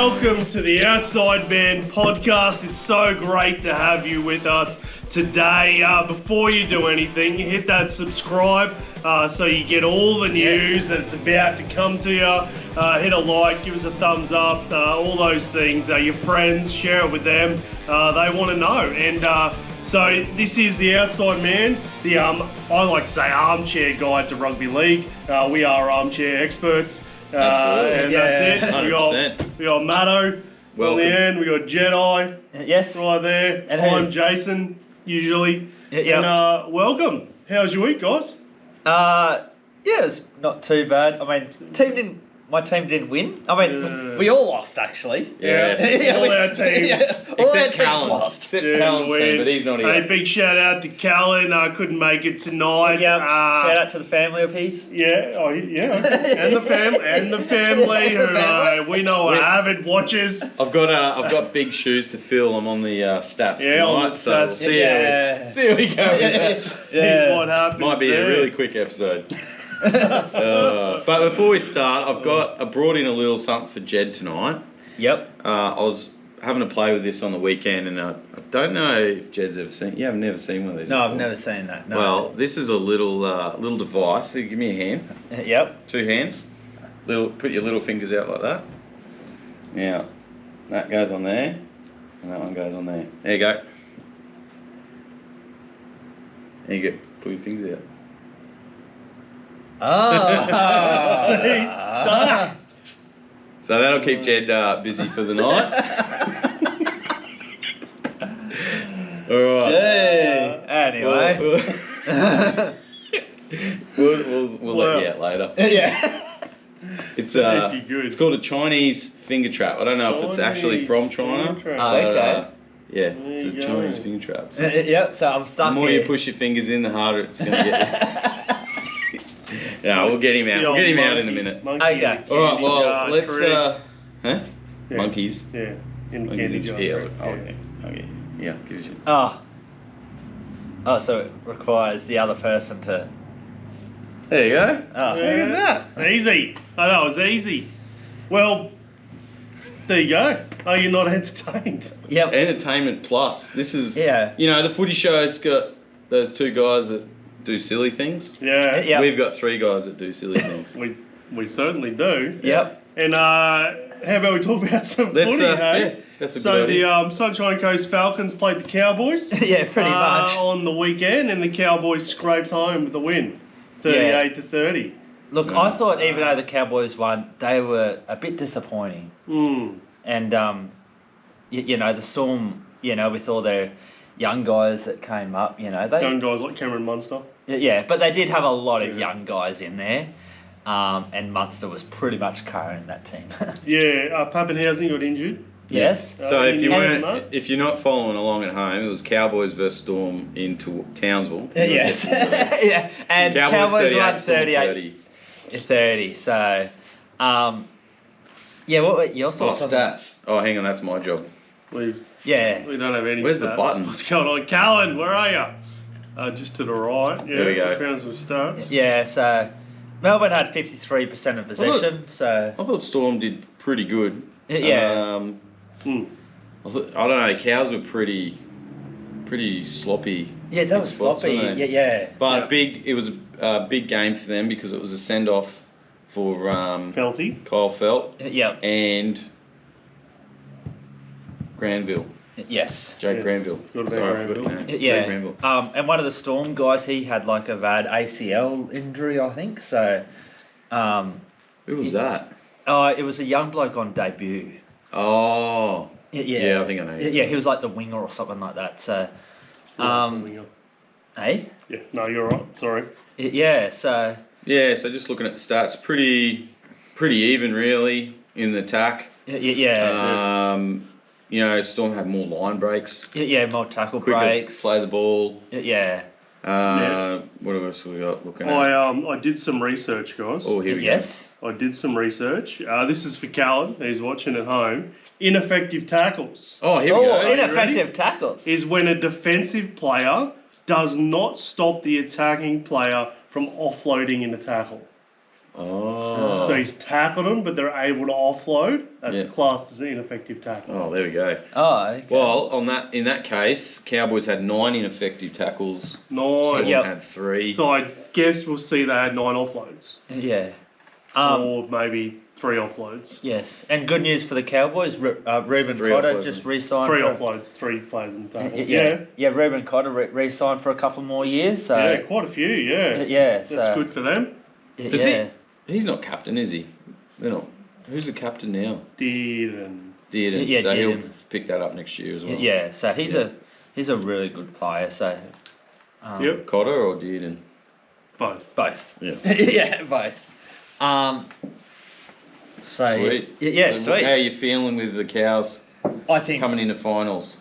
welcome to the Outside Man podcast. It's so great to have you with us today. Before you do anything, hit that subscribe so you get all the news that's about to come to you. Hit a like, give us a thumbs up, all those things. Your friends, share it with them. They want to know. And so this is the Outside Man, the I like to say armchair guide to rugby league. We are armchair experts. Absolutely. And Yeah, that's it. 100%. We got Matto on the end. We got Jedi. Yes. Right there. And I'm Jason, usually. Yeah. And welcome. How's your week, guys? Yeah, it's not too bad. I mean, my team didn't win. I mean, we all lost actually. Yes. All our teams. All our Except teams Callan. lost. Except Yeah, Callan's we- team, but he's not here. Hey, big shout out to Callan. Couldn't make it tonight. Yeah. Shout out to the family of his. Yeah, and the family who we know are avid watchers. I've got big shoes to fill. I'm on the stats Yeah, tonight, on the so stats. we'll see how we go with that. See what happens. Might be there. a really quick episode. But before we start, I brought in a little something for Jed tonight. Yep. I was having a play with this on the weekend, and I don't know if Jed's ever seen. You have never seen one of these. No, before. I've never seen that. No. Well, this is a little device. So give me a hand. Yep. 2 hands. Put your little fingers out like that. Now, that goes on there, and that one goes on there. There you go. There you go. Put your fingers out. He's stuck. So that'll keep Jed busy for the night. All right. Gee. Anyway. We'll let you out later. Yeah. It's If you're good. it's called a Chinese finger trap. I don't know if it's actually from China. Finger trap. Oh, okay. Yeah, There it's you a go. Chinese finger trap. So Yep. So I'm the stuck more here. you push your fingers in, the harder it's going to get. Yeah, we'll get him out. The We'll get him old out in a monkey- minute. monkey Okay. in the All right. candy Well, jar let's. trick. Huh? Yeah. Monkeys. Yeah, in the Monkeys candy in jar. yeah. trick, Okay. Yeah. Gives you. Oh, so it requires the other person to. There you go. Oh. Yeah. Look at that. Easy. Oh, that was easy. Well, there you go. Are you not entertained? Yep. Entertainment Plus. This is. Yeah. You know, the footy show's got those 2 guys that do silly things. Yeah. Yep. We've got 3 guys that do silly things. We certainly do. Yep. And how about we talk about some Let's, footy, hey? yeah, that's a So good idea. the Sunshine Coast Falcons played the Cowboys. Yeah, pretty much. On the weekend, and the Cowboys scraped home with the win, 38-30. Look, I thought even though the Cowboys won, they were a bit disappointing. And, you know, the Storm, you know, with all their young guys that came up, you know, Young guys like Cameron Munster. Yeah, but they did have a lot of young guys in there. And Munster was pretty much carrying that team. Yeah, Pappenhausen got injured. Yes. So if you weren't, weren't, if you're not following along at home, it was Cowboys versus Storm in Townsville. Yes. Yeah. And Cowboys won 38-30. So, yeah, what were your Oh, thoughts on that? stats. Oh, hang on, that's my job. We Yeah. don't have any Where's the stats. button? What's going on? Callan, where are you? Just to the right. Yeah, There we go. I found some stats. Yeah, so Melbourne had 53% of possession, so... I thought Storm did pretty good. Yeah. I don't know. Cows were pretty sloppy. Yeah, that in was spots, sloppy. weren't they? Yeah. But it was a big game for them because it was a send off for Felty. Kyle Felt Yeah. and Granville. Yes. Jake Yes. Granville. Got to be Sorry, I forgot Granville. his name. Yeah. Jake Granville. And one of the Storm guys, he had like a bad ACL injury, I think. So, Who was that? it was a young bloke on debut. Oh. Yeah. Yeah, I think I know. Yeah, he was like the winger or something like that. So, Winger. hey? Yeah, no, you're right. Sorry. Yeah, so... Yeah, so just looking at the stats, pretty even really in the attack. Yeah. You know, Storm had more line breaks, Yeah, more tackle quicker breaks. play the ball. Yeah. What else we got looking at? I did some research, guys. Oh, here we Yes. I did some research. This is for Callan, who's watching at home. Ineffective tackles go. Oh, here we Oh, go. ineffective tackles. is when a defensive player does not stop the attacking player from offloading in a tackle. Oh. So he's tackled them, but they're able to offload. That's Yeah. classed as an ineffective tackle. Oh, there we go. Oh, okay. Well, in that case, Cowboys had 9 ineffective tackles. 9. Storm Yep. had 3. So I guess we'll see they had 9 offloads. Yeah. Or maybe 3 offloads. Yes, and good news for the Cowboys. Reuben 3 Cotter offloads. just re-signed. 3 for, offloads, 3 players in the tackle. Yeah. Reuben Cotter re-signed for a couple more years. So Yeah, quite a few, yeah. Yeah, That's so- good for them. Is yeah. He's not captain, is he? They're not. Who's the captain now? Dearden. Dearden. Yeah, so he'll Dearden. pick that up next year as well. Yeah, so he's a really good player. So Yep, Cotter or Dearden? both. both. Yeah. Yeah, both. So Sweet. Yeah, So sweet. How are you feeling with the Cows I think coming into finals?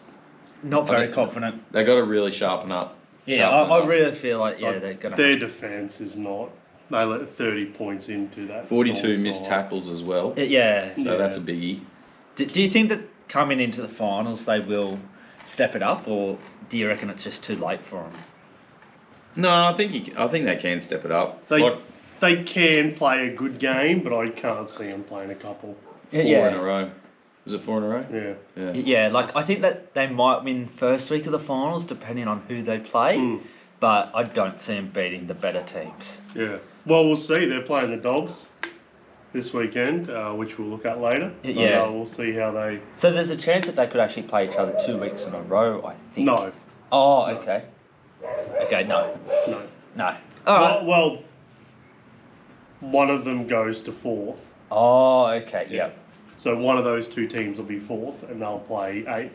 not very think- confident. They got to really sharpen up. Yeah, I really feel like Like, they're gonna. Their defence is not. They let 30 points into that. 42 Storm missed side. tackles as well. Yeah. So Yeah. that's a biggie. Do you think that coming into the finals they will step it up, or do you reckon it's just too late for them? No, I think they can step it up. They can play a good game, but I can't see them playing a couple. 4 in a row. Is it 4 in a row? Yeah. Yeah, like I think that they might win first week of the finals depending on who they play, but I don't see them beating the better teams. Yeah. Well, we'll see. They're playing the Dogs this weekend, which we'll look at later. Yeah. But, we'll see how they. So there's a chance that they could actually play each other 2 weeks in a row, I think. No. Oh, okay. Okay, no. No. All right. Well, one of them goes to 4th. Oh, okay, yep. So one of those 2 teams will be 4th, and they'll play 8th.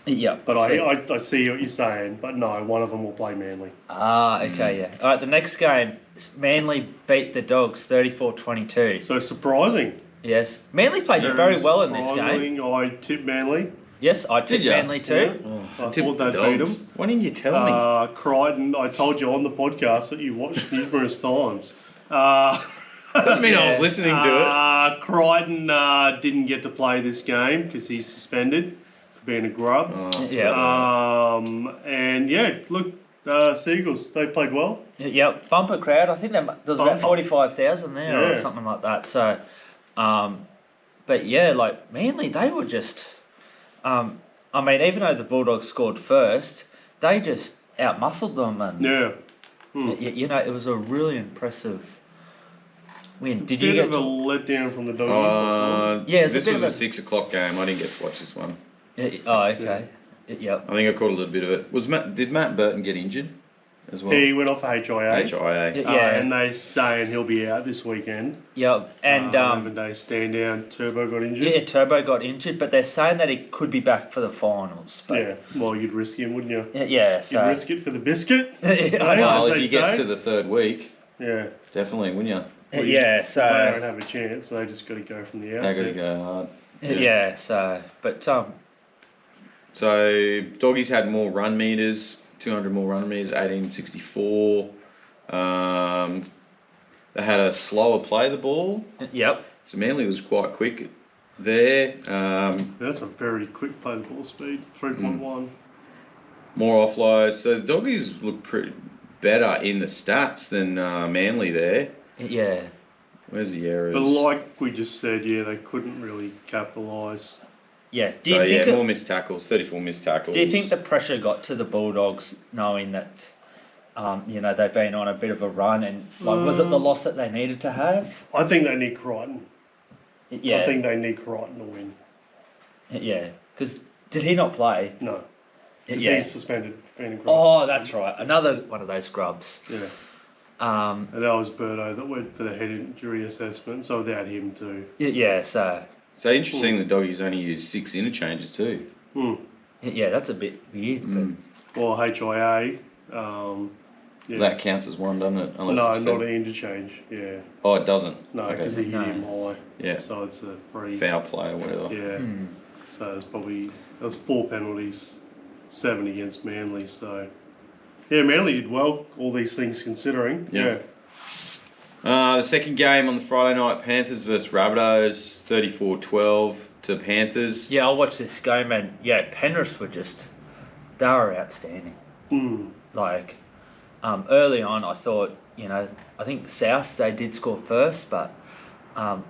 Yep. But I see what you're saying. But no, one of them will play Manly. Ah, okay, yeah. All right, the next game, Manly beat the Dogs 34-22. So surprising. Yes. Manly played very well in this game. Surprising. I tipped Manly. Yes, I tipped ya? Manly too. I Tip thought the they'd beat Dogs. them. Why didn't you tell me? Crichton, I told you on the podcast that you watched numerous times. Doesn't mean I was listening to it. Crichton didn't get to play this game because he's suspended for being a grub. Yeah. And yeah, look, Seagulls, they played well. Yep, bumper crowd. I think there was about Bumper. 45,000 there or Yeah. something like that. So, but yeah, like Manly, they were just. I mean, even though the Bulldogs scored first, they just outmuscled them, and Yeah. you know, it was a really impressive win. Did you Bit get of a to? letdown from the Dogs. Yeah, it's a this bit was of a a- 6 o'clock game. I didn't get to watch this one. Oh, okay. Yep. I think I caught a little bit of it. Did Matt Burton get injured as well? He went off HIA. HIA. Yeah. And they saying he'll be out this weekend. Yep. And 11-day stand down. Turbo got injured. yeah, Turbo got injured, but they're saying that he could be back for the finals. But Yeah, well, you'd risk him, wouldn't you? Yeah. You'd So. risk it for the biscuit. I know. Well, as if they you get say. to the 3rd week, Yeah. definitely, wouldn't you? Well, Yeah. They So. don't have a chance. They just got to go from the They got to outset. go hard. Yeah. So. But So Doggies had more run meters, 200 more run meters, 1864. They had a slower play the ball. Yep. So Manly was quite quick there. That's a very quick play the ball speed. 3.1. More offloads. So the Doggies look pretty better in the stats than Manly there. Yeah. Where's the errors? But like we just said, yeah, they couldn't really capitalise. Yeah. Do you So think? yeah, more missed tackles, 34 missed tackles. Do you think the pressure got to the Bulldogs knowing that, you know, they've been on a bit of a run, and like, was it the loss that they needed to have? I think they need Crichton. Yeah. I think they need Crichton to win. Yeah. Because did he not play? No. Because Yeah. he's suspended for being a grub. Oh, that's right. Another one of those scrubs. Yeah. Um. And that was Birdo that went for the head injury assessment, so without him too. Yeah. So. So interesting, the Doggies only used 6 interchanges too. Yeah, that's a bit weird. But Or HIA. Yeah. That counts as one, doesn't it? Unless No, it's not foul. an interchange. Yeah. Oh, it doesn't. No, Okay. because he hit No. him high. Yeah. So it's a free. Foul play or whatever. Yeah. So there's probably 4 penalties, 7 against Manly. So yeah, Manly did well. All these things considering. Yeah. The second game on the Friday night, Panthers versus Rabbitohs, 34-12 to Panthers. yeah, I watched this game, and yeah, Penrith were they were outstanding. Mm. Like, Early on, I thought, I think South they did score first, but no,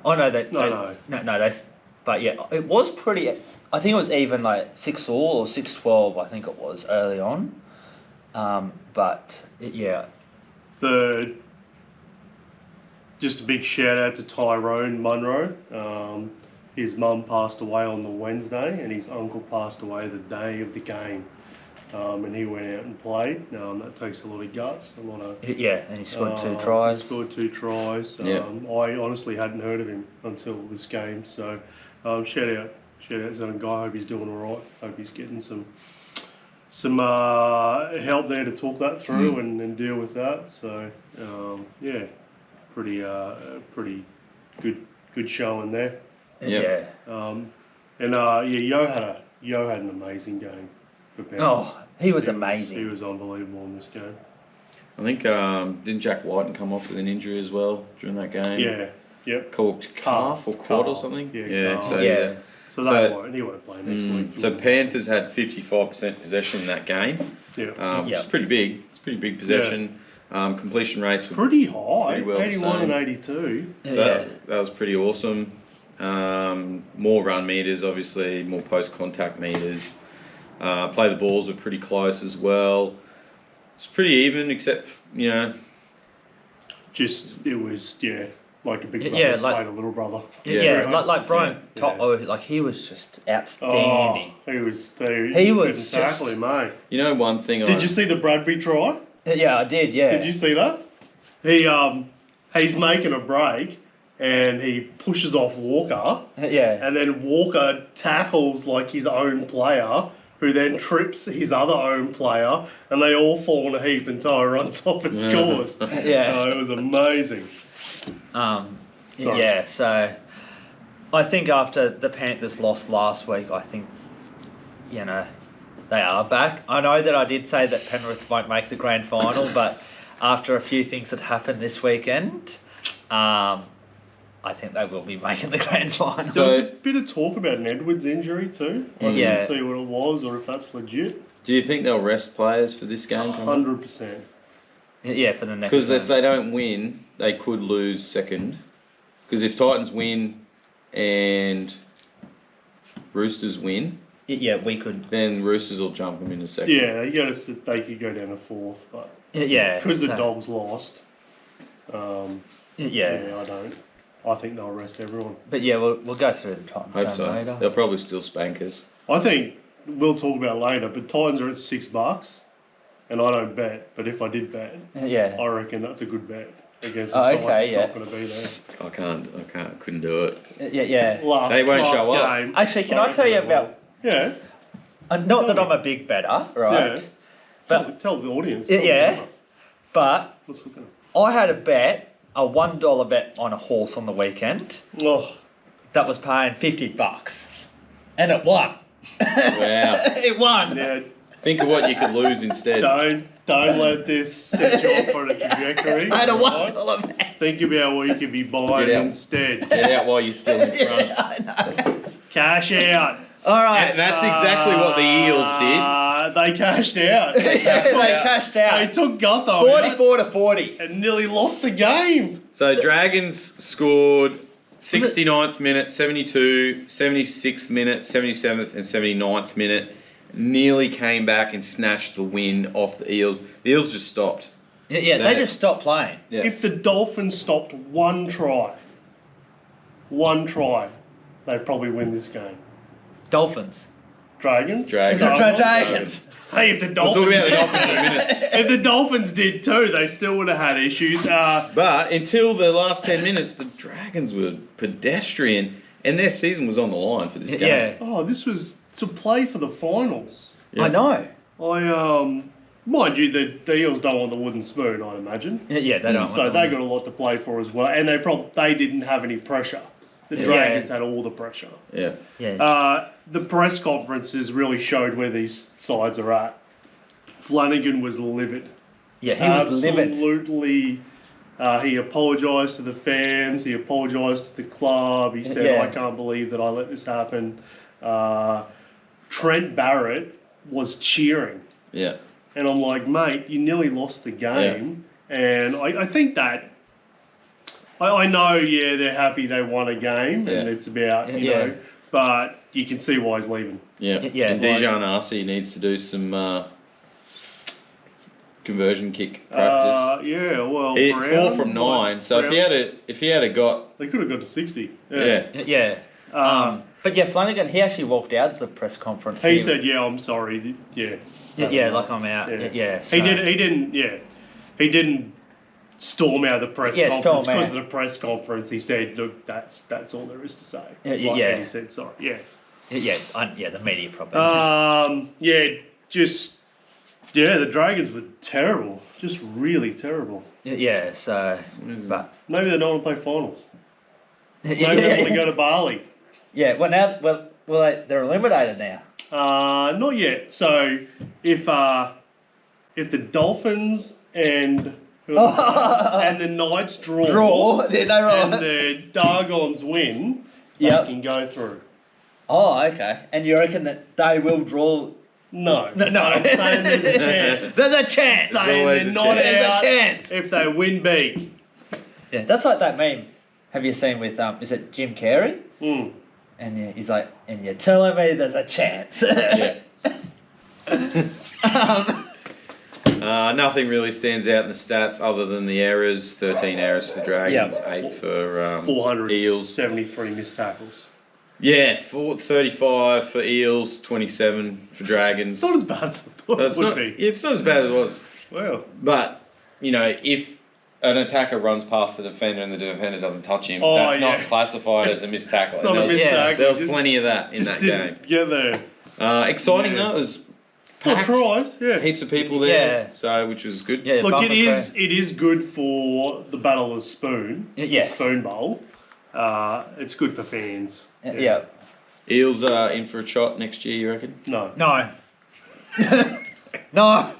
but yeah, it was pretty. I think it was even like 6-6 or 6-12. I think it was early on, Just a big shout out to Tyrone Munro. His mum passed away on the Wednesday, and his uncle passed away the day of the game. And he went out and played. That takes a lot of guts, a lot of. Yeah, and he scored 2 tries. He scored 2 tries. I honestly hadn't heard of him until this game. So, shout out to that guy. I hope he's doing all right. Hope he's getting some help there to talk that through and deal with that. So, pretty good showing there. Yeah. Yo had an amazing game for Penrith. Oh, he was amazing. He was unbelievable in this game. I think didn't Jack Whiten come off with an injury as well during that game? Yeah. Yep. Called calf or quad or something. Yeah. So he won't play next week. So Panthers had 55% possession in that game. Yeah. Which is pretty big. It's pretty big possession. Completion rates were pretty high. Pretty well 81 and 82. So that was pretty awesome. More run meters, obviously, more post-contact meters. Play the balls were pretty close as well. It's pretty even, except, Just, it was, like a big brother's played a little brother. Like Brian he was just outstanding. He was just mate. You know one thing Did you see the Bradbury try? Yeah, I did, yeah. Did you see that? He's making a break and he pushes off Walker. Yeah. And then Walker tackles like his own player, who then trips his other own player, and they all fall in a heap and Ty runs off and scores. It was amazing. So I think after the Panthers lost last week, I think, they are back. I know that I did say that Penrith won't make the grand final, but after a few things that happened this weekend, I think they will be making the grand final. So there was a bit of talk about an Edwards injury too. I didn't see what it was or if that's legit. Do you think they'll rest players for this game? 100%. Yeah, for the next. Because if they don't win, they could lose second. Because if Titans win and Roosters win, we could. Then Roosters will jump them into second. Yeah, they could go down to fourth, but because the Dogs lost. I don't. I think they'll rest everyone. But we'll go through the Titans Hope so. later. They'll probably still spank us. I think we'll talk about it later, but Titans are at $6, and I don't bet. But if I did bet, I reckon that's a good bet against a side that's not going to be there. I couldn't do it. They won't show up. Game, actually, can I tell you about? Yeah. Not that I'm a big bettor, right? Yeah. But tell the audience. But let's look at it. I had a $1 bet on a horse on the weekend. Oh. That was paying $50, and it won. Wow. It won. Yeah. Think of what you could lose instead. Don't let this set you off on a trajectory. I had a $1 bet. Think about what you could be buying instead. Get out while you're still in front. I know. Cash out. All right. And that's exactly what the Eels did. They cashed out. They cashed out. They took Gutho 44-40. and nearly lost the game. So Dragons scored 69th minute, 72, 76th minute, 77th and 79th minute. Nearly came back and snatched the win off the Eels. The Eels just stopped. They just stopped playing. Yeah. If the Dolphins stopped one try, they'd probably win this game. Dolphins. Dragons. Dragons. Hey, if the Dolphins, we'll talk about the Dolphins in a minute. If the Dolphins did too, they still would have had issues. But until the last 10 minutes, the Dragons were pedestrian, and their season was on the line for this game. Yeah. Oh, this was to play for the finals. Yeah. I know. Mind you, the Eels don't want the wooden spoon, I imagine. Yeah, they don't. So they got a lot to play for as well, and they didn't have any pressure. The Dragons had all the pressure. Yeah. The press conferences really showed where these sides are at. Flanagan was livid. Yeah, he was livid. Absolutely. He apologised to the fans. He apologised to the club. He said, I can't believe that I let this happen. Trent Barrett was cheering. Yeah. And I'm like, mate, you nearly lost the game. And I think that, I know, they're happy they won a game, and it's about, you know, but you can see why he's leaving. Yeah. And Dijon Arcee needs to do some conversion kick practice. Well, Brown, 4 from 9. So Brown, if he had got, they could have got to 60. But Flanagan, he actually walked out of the press conference. He said, "I'm sorry." Like I'm out. So. He didn't storm out of the press conference because of the press conference. He said, "Look, that's all there is to say." And he said, "Sorry." The media probably. The Dragons were terrible, just really terrible. But maybe they don't want to play finals. Maybe they want to go to Bali. They're eliminated now. Not yet. So if the Dolphins and the Knights draw, and the Dargons win, they can go through. Oh, okay. And you reckon that they will draw? No. I'm saying there's a chance. There's a chance. Saying they're not out. There's a chance. If they win big. Yeah, that's like that meme. Have you seen with is it Jim Carrey? Mm. And he's like, and you're telling me there's a chance. Nothing really stands out in the stats other than the errors. 13 errors for Dragons, 8 for 473 missed tackles. 35 for Eels, 27 for Dragons. It's not as bad as I thought it would be. It's not as bad as it was. Wow. But, if an attacker runs past the defender and the defender doesn't touch him, that's not classified as a missed tackle. It's not a missed tackle. There was plenty of that in that game. Get there. Exciting though, it was packed. Tries, Heaps of people there, which was good. Yeah, look, it is good for the Battle of Spoon. The Spoon Bowl. It's good for fans. Yeah. Eels are in for a shot next year, you reckon? No. No. Not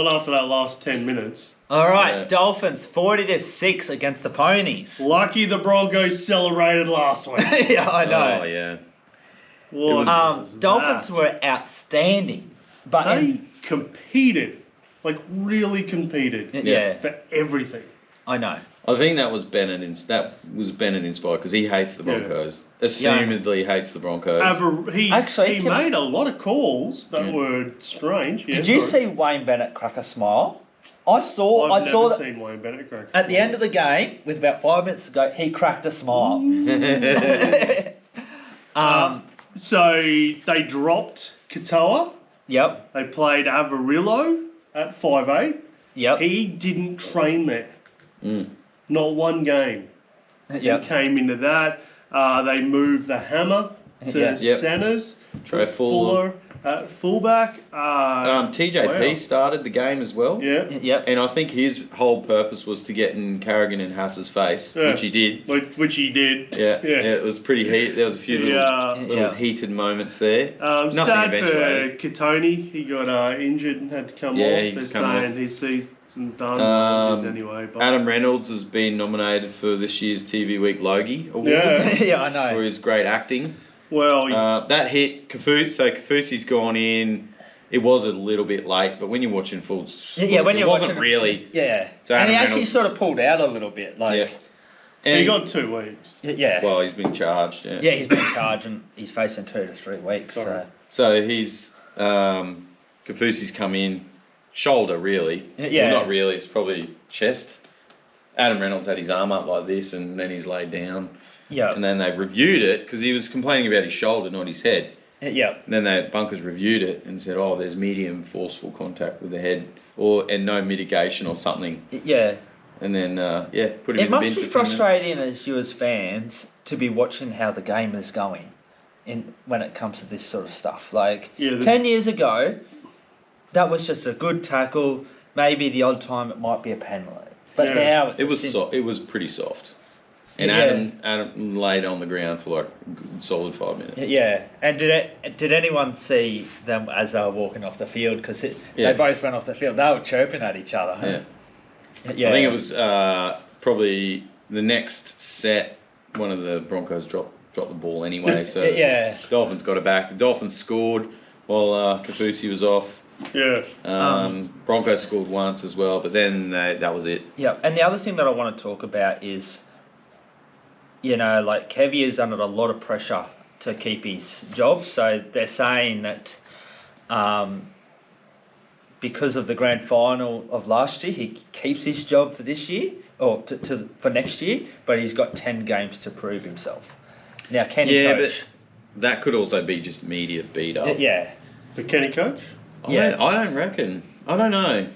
after that last 10 minutes. All right, Dolphins 40-6 against the Ponies. Lucky the Broncos celebrated last week. I know. Oh yeah. Dolphins were outstandanding, but they competed, really competed. For everything. I know. I think that was Bennett inspired because he hates the Broncos. Assumedly hates the Broncos. He made a lot of calls that were strange. Did you see Wayne Bennett crack a smile? I saw that seen Wayne Bennett crack at the end of the game, with about 5 minutes to go, he cracked a smile. So they dropped Katoa. Yep. They played Avarillo at 5'8". Yep. He didn't train there. Not one game. Yep. He came into that. They moved the Hammer to centres. Trey Fuller at fullback. TJP started the game as well. Yeah. Yep. And I think his whole purpose was to get in Carrigan and Hass's face, which he did. Which he did. Yeah. It was pretty heat. There was a few little heated moments there. Sad for Katoni. He got injured and had to come off. They're saying his season's done. Anyway. But Adam Reynolds has been nominated for this year's TV Week Logie Awards. Yeah, I know. For his great acting. Well, that hit Kafusi's gone in. It was a little bit late, but when you're watching full, when you're wasn't watching, really. Yeah, So and he Reynolds, actually sort of pulled out a little bit, And he got 2 weeks. Yeah. Well, he's been charged. Yeah, he's been charged, and he's facing 2 to 3 weeks. So he's Kafusi's come in, shoulder really. Yeah. Well, not really. It's probably chest. Adam Reynolds had his arm up like this, and then he's laid down. Yeah. And then they've reviewed it because he was complaining about his shoulder, not his head. Yeah. And then the bunkers reviewed it and said, there's medium forceful contact with the head, and no mitigation or something. Yeah. And then put him in the bin. It must be frustrating as you as fans to be watching how the game is going, when it comes to this sort of stuff. 10 years ago, that was just a good tackle. Maybe the odd time it might be a penalty, but now it was pretty soft. And Adam laid on the ground for a good solid 5 minutes. Yeah, and did anyone see them as they were walking off the field? Because they both went off the field. They were chirping at each other. Yeah. I think it was probably the next set. One of the Broncos dropped the ball anyway. So Dolphins got it back. The Dolphins scored while Kafusi was off. Yeah. Broncos scored once as well, but then that was it. Yeah, and the other thing that I want to talk about is, like Kevy is under a lot of pressure to keep his job. So they're saying that because of the grand final of last year, he keeps his job for this year or for next year, but he's got 10 games to prove himself. Now, can he coach? But that could also be just media beat up. Yeah. But can he coach? I don't reckon. I don't know.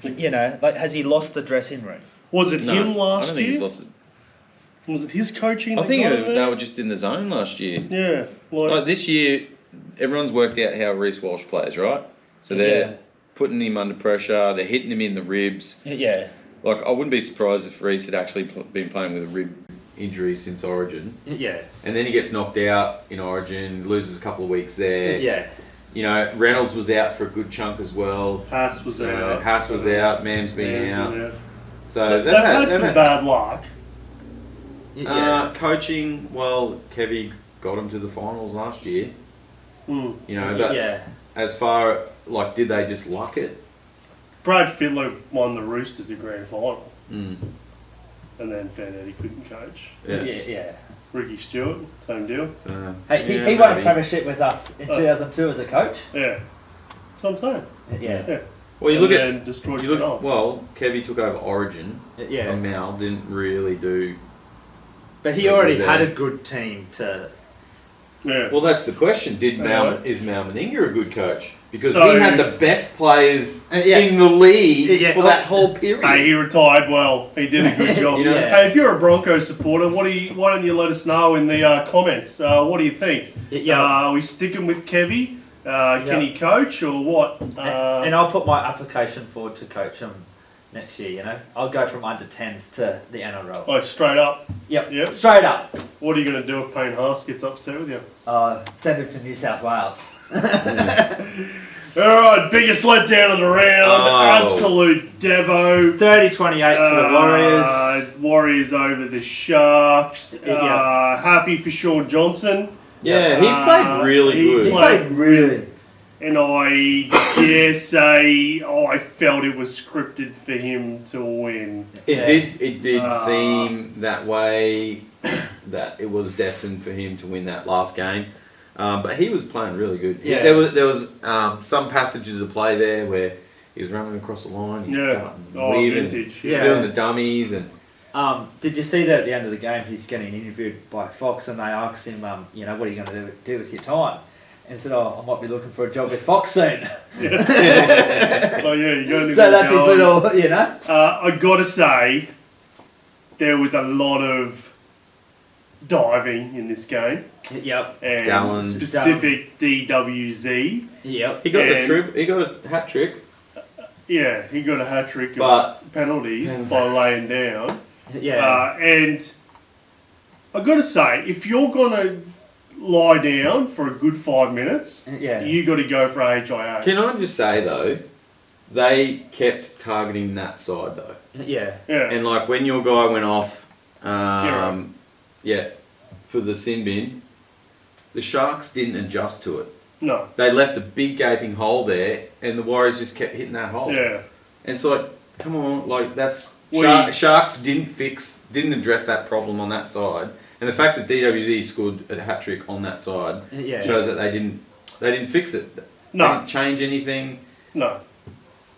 Has he lost the dressing room? Was it him I last don't think year? he's lost it. Was it his coaching? I think that got him they there? were just in the zone last year. Yeah. Like this year, everyone's worked out how Reece Walsh plays, right? So they're putting him under pressure. They're hitting him in the ribs. Yeah. Like I wouldn't be surprised if Reece had actually been playing with a rib injury since Origin. Yeah. And then he gets knocked out in Origin, loses a couple of weeks there. Yeah. Reynolds was out for a good chunk as well. Haas was out. Haas was out. Mam's been out. So they've had some bad luck. Coaching, well, Kevy got him to the finals last year. But as far, did they just luck it? Brad Fittler won the Roosters a grand final. Mm. And then found out he couldn't coach. Yeah. Ricky Stewart, same deal. So, he won a premiership with us in 2002 as a coach. Yeah. That's what I'm saying. Yeah. Well, destroyed Kevy took over Origin from Mal, didn't really do. But he already had a good team to. Yeah. Well, that's the question. Is Mal Meninga a good coach? Because he had the best players in the league for that whole period. Hey, he retired well. He did a good job. Hey, if you're a Broncos supporter, why don't you let us know in the comments? What do you think? Are we sticking with Kevy? Can he coach or what? And I'll put my application forward to coach him next year, I'll go from under 10s to the NRL. Oh, straight up? Yep. Straight up. What are you going to do if Payne Haas gets upset with you? Send him to New South Wales. Alright, biggest letdown of the round. Absolute devo. 30-28 to the Warriors. Warriors over the Sharks. Happy for Shaun Johnson. Yeah, he played really good. He played really. And I dare say I felt it was scripted for him to win. It did seem that way, that it was destined for him to win that last game. But he was playing really good. Yeah. There was some passages of play there where he was running across the line. Weaving, vintage. doing the dummies and. Did you see that at the end of the game? He's getting interviewed by Fox, and they asked him, what are you going to do with your time? And he said, I might be looking for a job with Fox soon. You got to So that's his little, I got to say, there was a lot of diving in this game. Yep. And Dallin. specific DWZ. Yep. He got he got a hat trick. Yeah, he got a hat trick of penalties by laying down. Yeah. And I got to say, if you're going to lie down for a good 5 minutes, you got to go for HIA. Can I just say though, they kept targeting that side though. Yeah. And when your guy went off, for the sin bin, the Sharks didn't adjust to it. No. They left a big gaping hole there, and the Warriors just kept hitting that hole. Yeah. And it's come on, that's Sharks didn't address that problem on that side, and the fact that DWZ scored a hat trick on that side shows that they didn't fix it. No. They didn't change anything. No.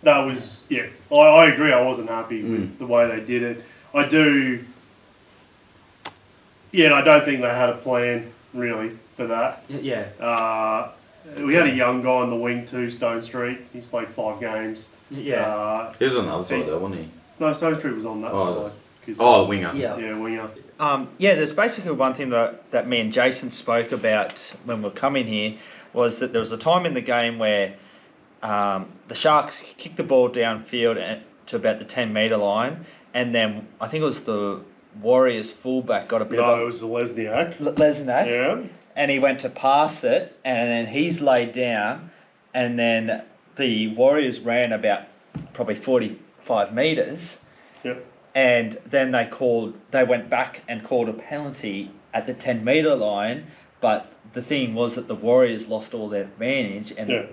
That was I agree. I wasn't happy with the way they did it. I do. Yeah, and I don't think they had a plan really for that. Yeah. We had a young guy on the wing too, Stone Street. He's played 5 games. Yeah. He was on the other side though, wasn't he? No, Stone Street was on that side. The winger. Yeah, winger. There's basically one thing that me and Jason spoke about when we were coming here, was that there was a time in the game where the Sharks kicked the ball downfield to about the 10-metre line, and then I think it was the Warriors fullback got a bit of a... No, it was the Lesniak. Lesniak. Yeah. And he went to pass it, and then he's laid down, and then the Warriors ran about probably 45 metres. Yep. And then they went back and called a penalty at the 10-metre line, but the thing was that the Warriors lost all their advantage, and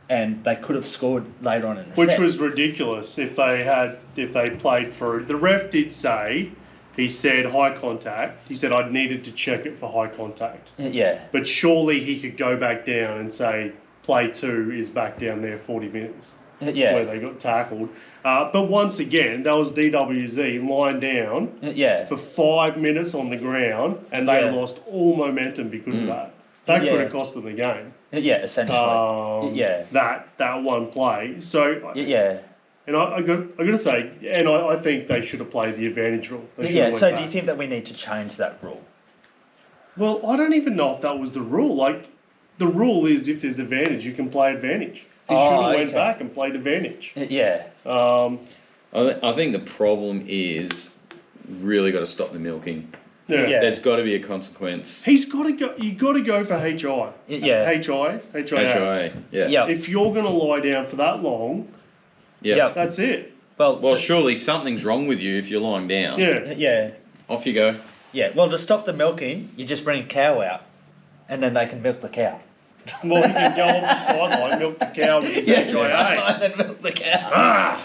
and they could have scored later on in the Which set. was ridiculous if they played through. The ref did say, he said high contact. He said I needed to check it for high contact. Yeah. But surely he could go back down and say play 2 is back down there 40 minutes. Yeah. Where they got tackled. But once again, that was DWZ lying down Yeah. for 5 minutes on the ground, and they lost all momentum because of that. That could have cost them the game. Yeah, essentially. That one play. So Yeah. and I got to say, and I think they should have played the advantage rule. They should have Yeah. went So back. do you think that we need to change that rule? Well, I don't even know if that was the rule. Like, the rule is if there's advantage, you can play advantage. He should have went back and played advantage. Yeah. I think the problem is really got to stop the milking. Yeah. There's got to be a consequence. He's got to go. You got to go for HI. Yeah. HIA. HIA. Yeah. Yeah. If you're going to lie down for that long, Yeah. that's it. Well, surely something's wrong with you if you're lying down. Yeah. Yeah. Off you go. Yeah. Well, to stop the milking, you just bring a cow out, and then they can milk the cow. Well, he can go off the sideline, milk the cow with his HIA. And then milk the cow.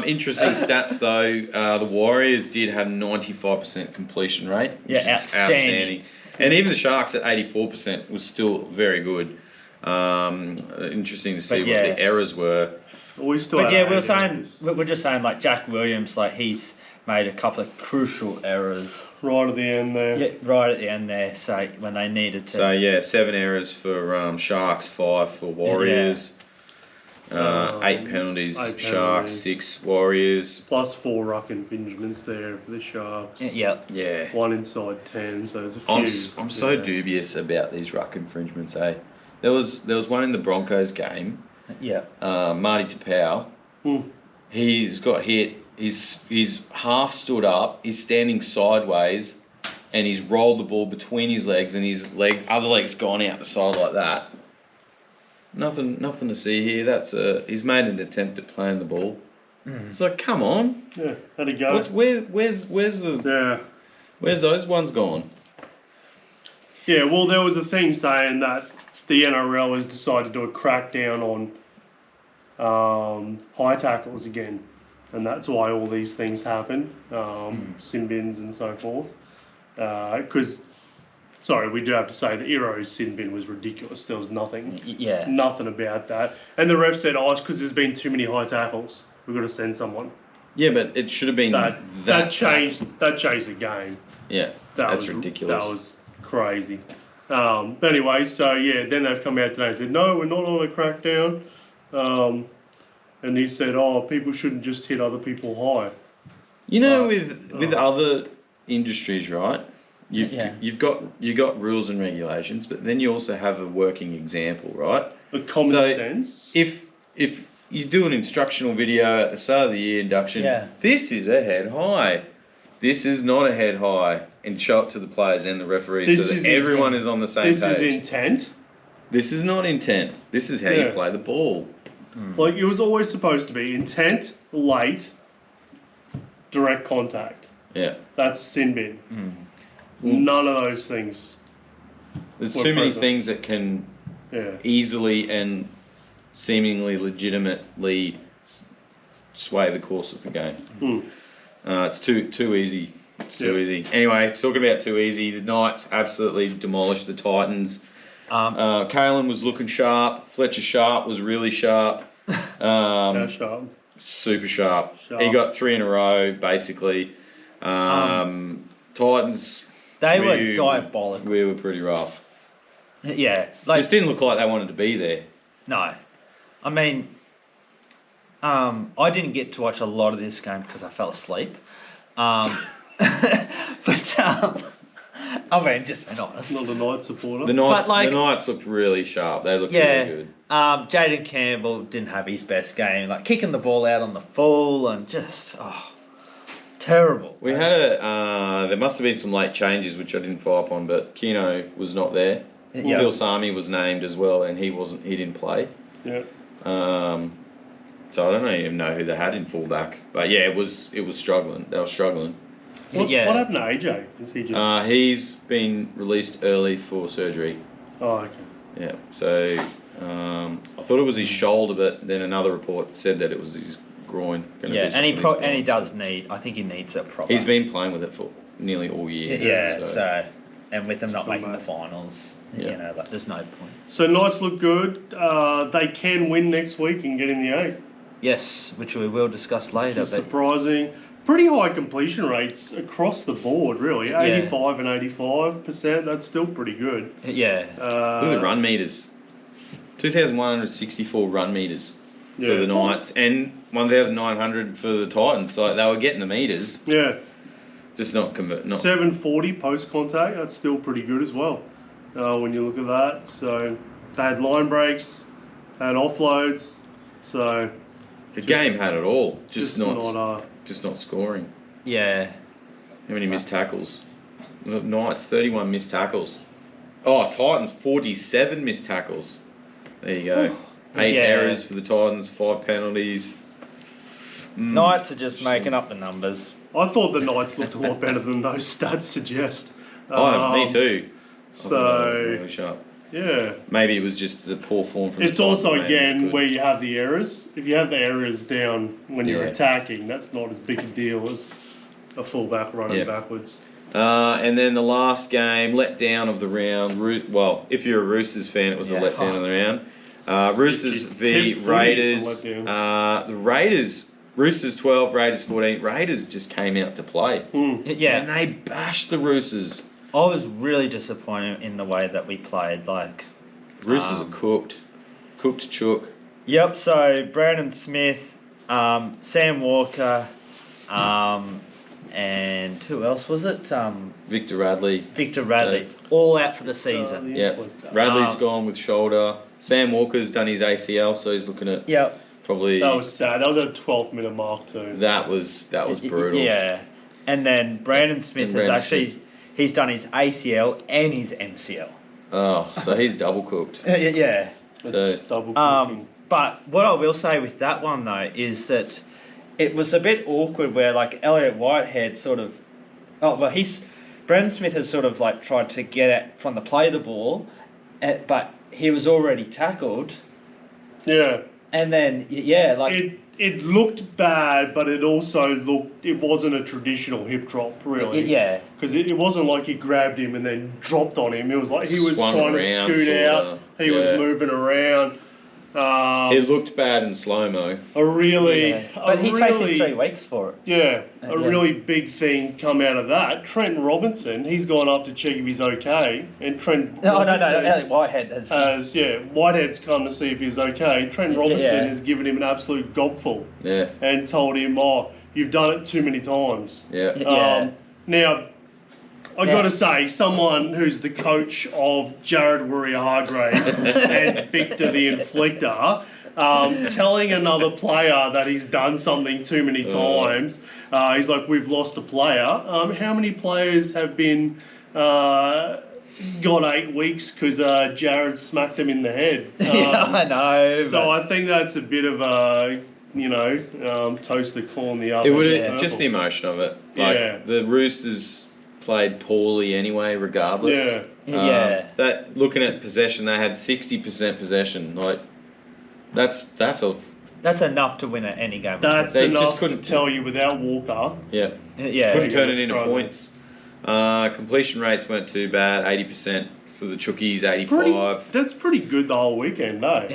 Interesting stats though. The Warriors did have 95% completion rate. Which is outstanding. And even the Sharks at 84% was still very good. Interesting to see what the errors were. We still But have we're eight saying errors. we're just saying like Jack Williams, like he's made a couple of crucial errors. Right at the end there. Yeah, right at the end there. So when they needed to. So 7 errors for Sharks, 5 for Warriors. 8 penalties, 8 Sharks, penalties. 6 Warriors. Plus 4 ruck infringements there for the Sharks. Yeah. Yeah. 1 inside 10, so there's a few. I'm so dubious about these ruck infringements, eh? There was one in the Broncos game. Yeah. Marty Tapau. He's got hit. He's half stood up. He's standing sideways, and he's rolled the ball between his legs, and his other leg's gone out the side like that. Nothing to see here. He's made an attempt at playing the ball. It's like, come on. Yeah, how'd it go? Where's those ones gone? Yeah, well, there was a thing saying that the NRL has decided to do a crackdown on high tackles again, and that's why all these things happen, sin bins and so forth. Because, sorry, we do have to say the Ero's sin bin was ridiculous. There was nothing about that. And the ref said, it's because there's been too many high tackles. We've got to send someone. Yeah, but it should have been That changed the game. Yeah, that's ridiculous. That was crazy. But anyway, so then they've come out today and said, no, we're not on a crackdown. And he said, people shouldn't just hit other people high. You know, with other industries, right? You've got rules and regulations, but then you also have a working example, right? The common sense. If you do an instructional video at the start of the year induction, this is a head high. This is not a head high, and show it to the players and the referees so that everyone is on the same page. This is intent. This is not intent. This is how you play the ball. Like, it was always supposed to be intent, late, direct contact. Yeah. That's a sin bin. None of those things. There's too many things that can easily and seemingly legitimately sway the course of the game. It's too easy. It's too easy. Anyway, talking about too easy, the Knights absolutely demolished the Titans. Kalen was looking sharp. Fletcher Sharp was really sharp. How sharp? Super sharp. He got 3 in a row, basically. Titans... They were diabolical. We were pretty rough. Yeah. Just didn't look like they wanted to be there. No. I mean, I didn't get to watch a lot of this game because I fell asleep. But, I mean, just being honest. Not a Knights supporter. The Knights looked really sharp. They looked really good. Jaden Campbell didn't have his best game. Like, kicking the ball out on the full and just, terrible. We had there must have been some late changes which I didn't follow up on, but Keno was not there. Yeah. Phil Sami was named as well, and he didn't play. Yeah. So I don't even know who they had in fullback, but it was struggling. They were struggling. What happened to AJ? Is he just? He's been released early for surgery. Oh, okay. Yeah. So I thought it was his shoulder, but then another report said that it was his groin. Yeah, and he does need. I think he needs a proper. He's been playing with it for nearly all year. Yeah, so and with them not making the finals, like, there's no point. So Knights look good. They can win next week and get in the 8. Yes, which we will discuss later. Which is surprising. Pretty high completion rates across the board, really. 85 and 85%. That's still pretty good. Yeah. Look at the run meters. 2,164 run meters for the Knights and 1,900 for the Titans. So they were getting the meters. Yeah. Just not convert. 740 post contact. That's still pretty good as well. When you look at that, so they had line breaks, they had offloads. So the game had it all. Just not scoring. Yeah. How many missed tackles? The Knights 31 missed tackles. Oh, Titans 47 missed tackles. There you go. 8 errors for the Titans, 5 penalties. Knights are just making up the numbers. I thought the Knights looked a lot better than those stats suggest. Me too. So really sharp. Yeah. Maybe it was just the poor form from It's the also, again, where you have the errors. If you have the errors down when you're attacking, that's not as big a deal as a fullback running backwards. And then the last game, letdown of the round. Well, if you're a Roosters fan, it was a letdown of the round. Roosters v Raiders. The Roosters 12, Raiders 14. Raiders just came out to play. Yeah. And they bashed the Roosters. I was really disappointed in the way that we played. Like, Roosters are cooked chook. Yep. So Brandon Smith, Sam Walker, and who else was it? Victor Radley, all out for the season. Radley's gone with shoulder. Sam Walker's done his ACL, so he's looking at probably. That was sad. That was a 12-minute mark too. That was brutal. Yeah, and then Brandon Smith he's done his ACL and his MCL. Oh, so he's double cooked. Yeah. So double cooking. But what I will say with that one though is that it was a bit awkward where like Elliot Whitehead sort of, Brandon Smith has sort of like tried to get it from the play of the ball, but he was already tackled. Yeah. And then it looked bad, but it wasn't a traditional hip drop, really. Yeah. Because it wasn't like he grabbed him and then dropped on him. It was like he was trying to scoot out. He was moving around. It looked bad in slow-mo. But he's facing 3 weeks for it. Yeah. A really big thing come out of that. Trent Robinson, he's gone up to check if he's okay. And Elliot Whitehead has... Whitehead's come to see if he's okay. Trent Robinson has given him an absolute gobful. Yeah. And told him, you've done it too many times. Yeah. Now, I got to say, someone who's the coach of Jared Warrior-Hargraves and Victor the Inflictor, telling another player that he's done something too many times, he's like, we've lost a player. How many players have been gone 8 weeks because Jared smacked him in the head? I know. So I think that's a bit of a... toaster corn the oven. It would just the emotion of it. Like the Roosters played poorly anyway, regardless. That looking at possession, they had 60% possession. Like that's enough to win at any game. That's enough to tell you without Walker. Couldn't turn it into points. Completion rates weren't too bad. 80% for the Chookies, 85. That's pretty good the whole weekend, though.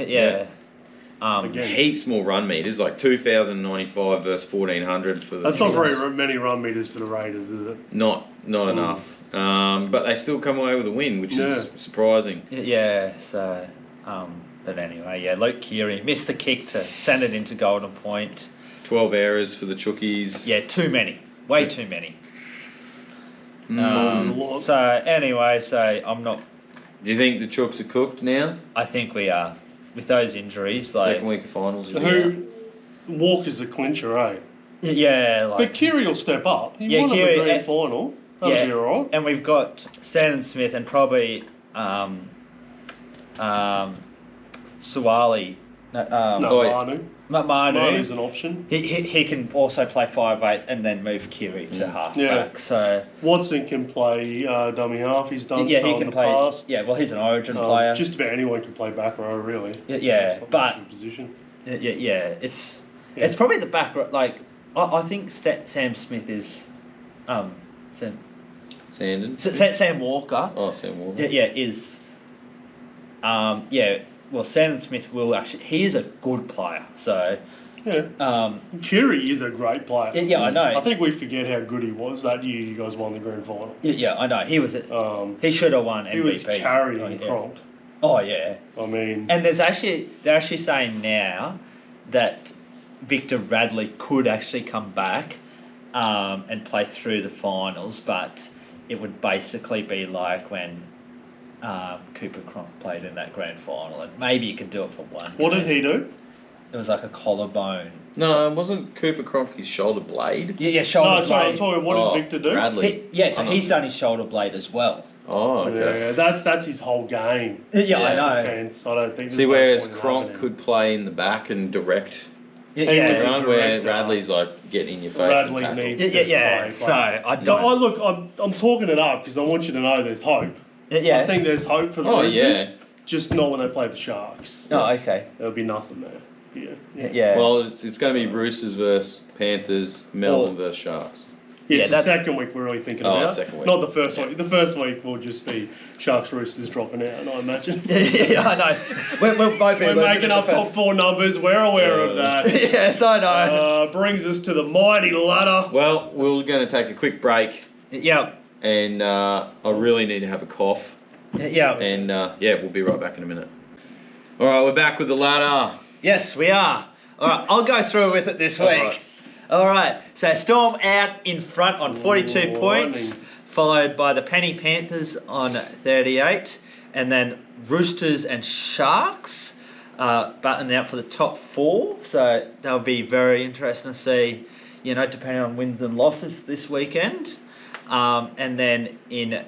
Heaps more run meters, like 2,095 versus 1,400 for the. That's not very many run meters for the Raiders, is it? Not enough. But they still come away with a win, which is surprising. So, but anyway, Luke Keary missed the kick to send it into Golden Point. 12 errors for the Chookies. Yeah, too many. Way too many. So anyway, I'm not. Do you think the Chooks are cooked now? I think we are. With those injuries, second week of finals. Walker's a clincher, eh? But Keary will step up. He won the grand final. That'll be alright. And we've got Sandon Smith and probably Suwali. Manu's an option. He can also play 5'8" and then move Kiri to half back. So Watson can play dummy half. He's done he so can in the play. past. Yeah, well, he's an Origin player. Just about anyone can play back row, really. Yeah, but position. It's probably the back row. Like I think Sam Smith is, Sam Walker. Oh, Sam Walker. Is. Well, Sandon Smith will actually. He is a good player. So. Yeah. Kiri is a great player. Yeah, I know. I think we forget how good he was that year. You guys won the grand final. Yeah, I know. He was. He should have won MVP. He was carrying Cronk. Oh yeah. I mean. And they're actually saying now that Victor Radley could actually come back and play through the finals, but it would basically be like when Cooper Cronk played in that grand final, and maybe you could do it for one. What did he do? It was like a collarbone. No, wasn't Cooper Cronk his shoulder blade? Yeah, shoulder blade. No, sorry, I'm talking. What did Victor do? Bradley. He's done his shoulder blade as well. Oh, okay. Yeah, that's his whole game. Yeah, I know. Defense. I don't think. See, whereas Cronk could play in the back and direct. Where Radley's like getting in your face. Radley and needs tackle. to play. So I don't. I'm talking it up because I want you to know there's hope. Yeah. I think there's hope for the Roosters. Just not when they play the Sharks. Oh, okay. There'll be nothing there. Yeah. Well, it's going to be Roosters versus Panthers, Melbourne versus Sharks. Yeah, it's the second week we're really thinking about. Second week. Not the first week. The first week will just be Sharks Roosters dropping out, I imagine. Yeah, I know. We're making up top 4 numbers. We're aware of that. Yes, I know. Brings us to the mighty ladder. Well, we're going to take a quick break. Yeah. And I really need to have a cough. Yeah. And we'll be right back in a minute. All right, we're back with the ladder. Yes, we are. All right, I'll go through with it this week. All right, so Storm out in front on 42 points, followed by the Penny Panthers on 38, and then Roosters and Sharks battling out for the top 4. So that'll be very interesting to see, depending on wins and losses this weekend. And then in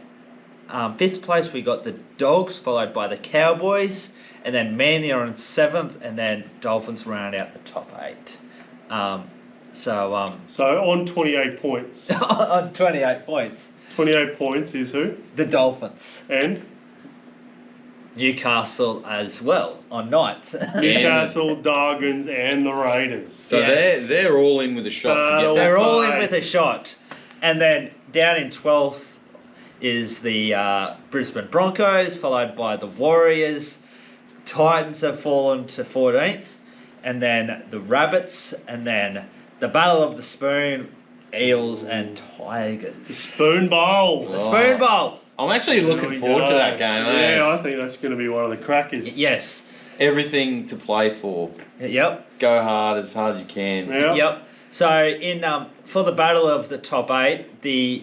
5th place, we got the Dogs, followed by the Cowboys. And then Manly are on 7th, and then Dolphins round out the top 8. So on 28 points. On 28 points. 28 points is who? The Dolphins. And? Newcastle as well on 9th. Newcastle, Dargans, and the Raiders. So they're all in with a shot to get. They're all in with a shot. And then down in 12th is the Brisbane Broncos, followed by the Warriors. Titans have fallen to 14th, and then the Rabbits, and then the Battle of the Spoon, Eels and Tigers. The Spoon Bowl. The Spoon Bowl. I'm actually looking forward to that game. Yeah, I think that's going to be one of the crackers. Yes. Everything to play for. Yep. Go hard as as you can. Yep. So in for the Battle of the top 8, the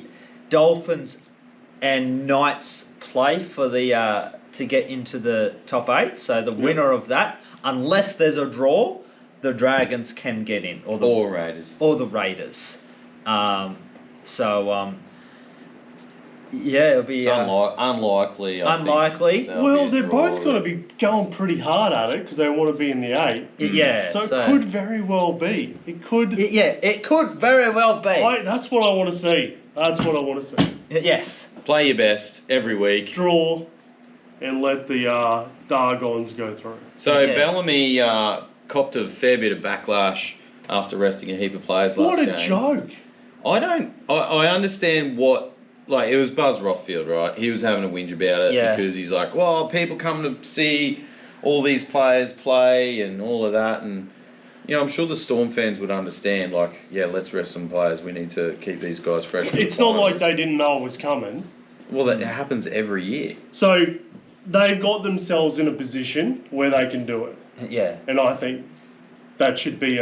Dolphins and Knights play for the to get into the top 8. So the winner of that, unless there's a draw, the Dragons can get in, or Raiders, or the Raiders. It'll be it's unlikely. Unlikely. Well, they're both going to be going pretty hard at it because they want to be in the 8. Yeah. So it could very well be. It could. It could very well be. That's what I want to see. That's what I want to see. Yes. Play your best every week. Draw, and let the Dargons go through. So Bellamy copped a fair bit of backlash after resting a heap of players last game. What a joke! I understand what. Like, it was Buzz Rothfield, right? He was having a whinge about it because he's like, well, people come to see all these players play and all of that. And, I'm sure the Storm fans would understand, like, let's rest some players. We need to keep these guys fresh. It's not like they didn't know it was coming. Well, that happens every year. So they've got themselves in a position where they can do it. Yeah. And I think that should be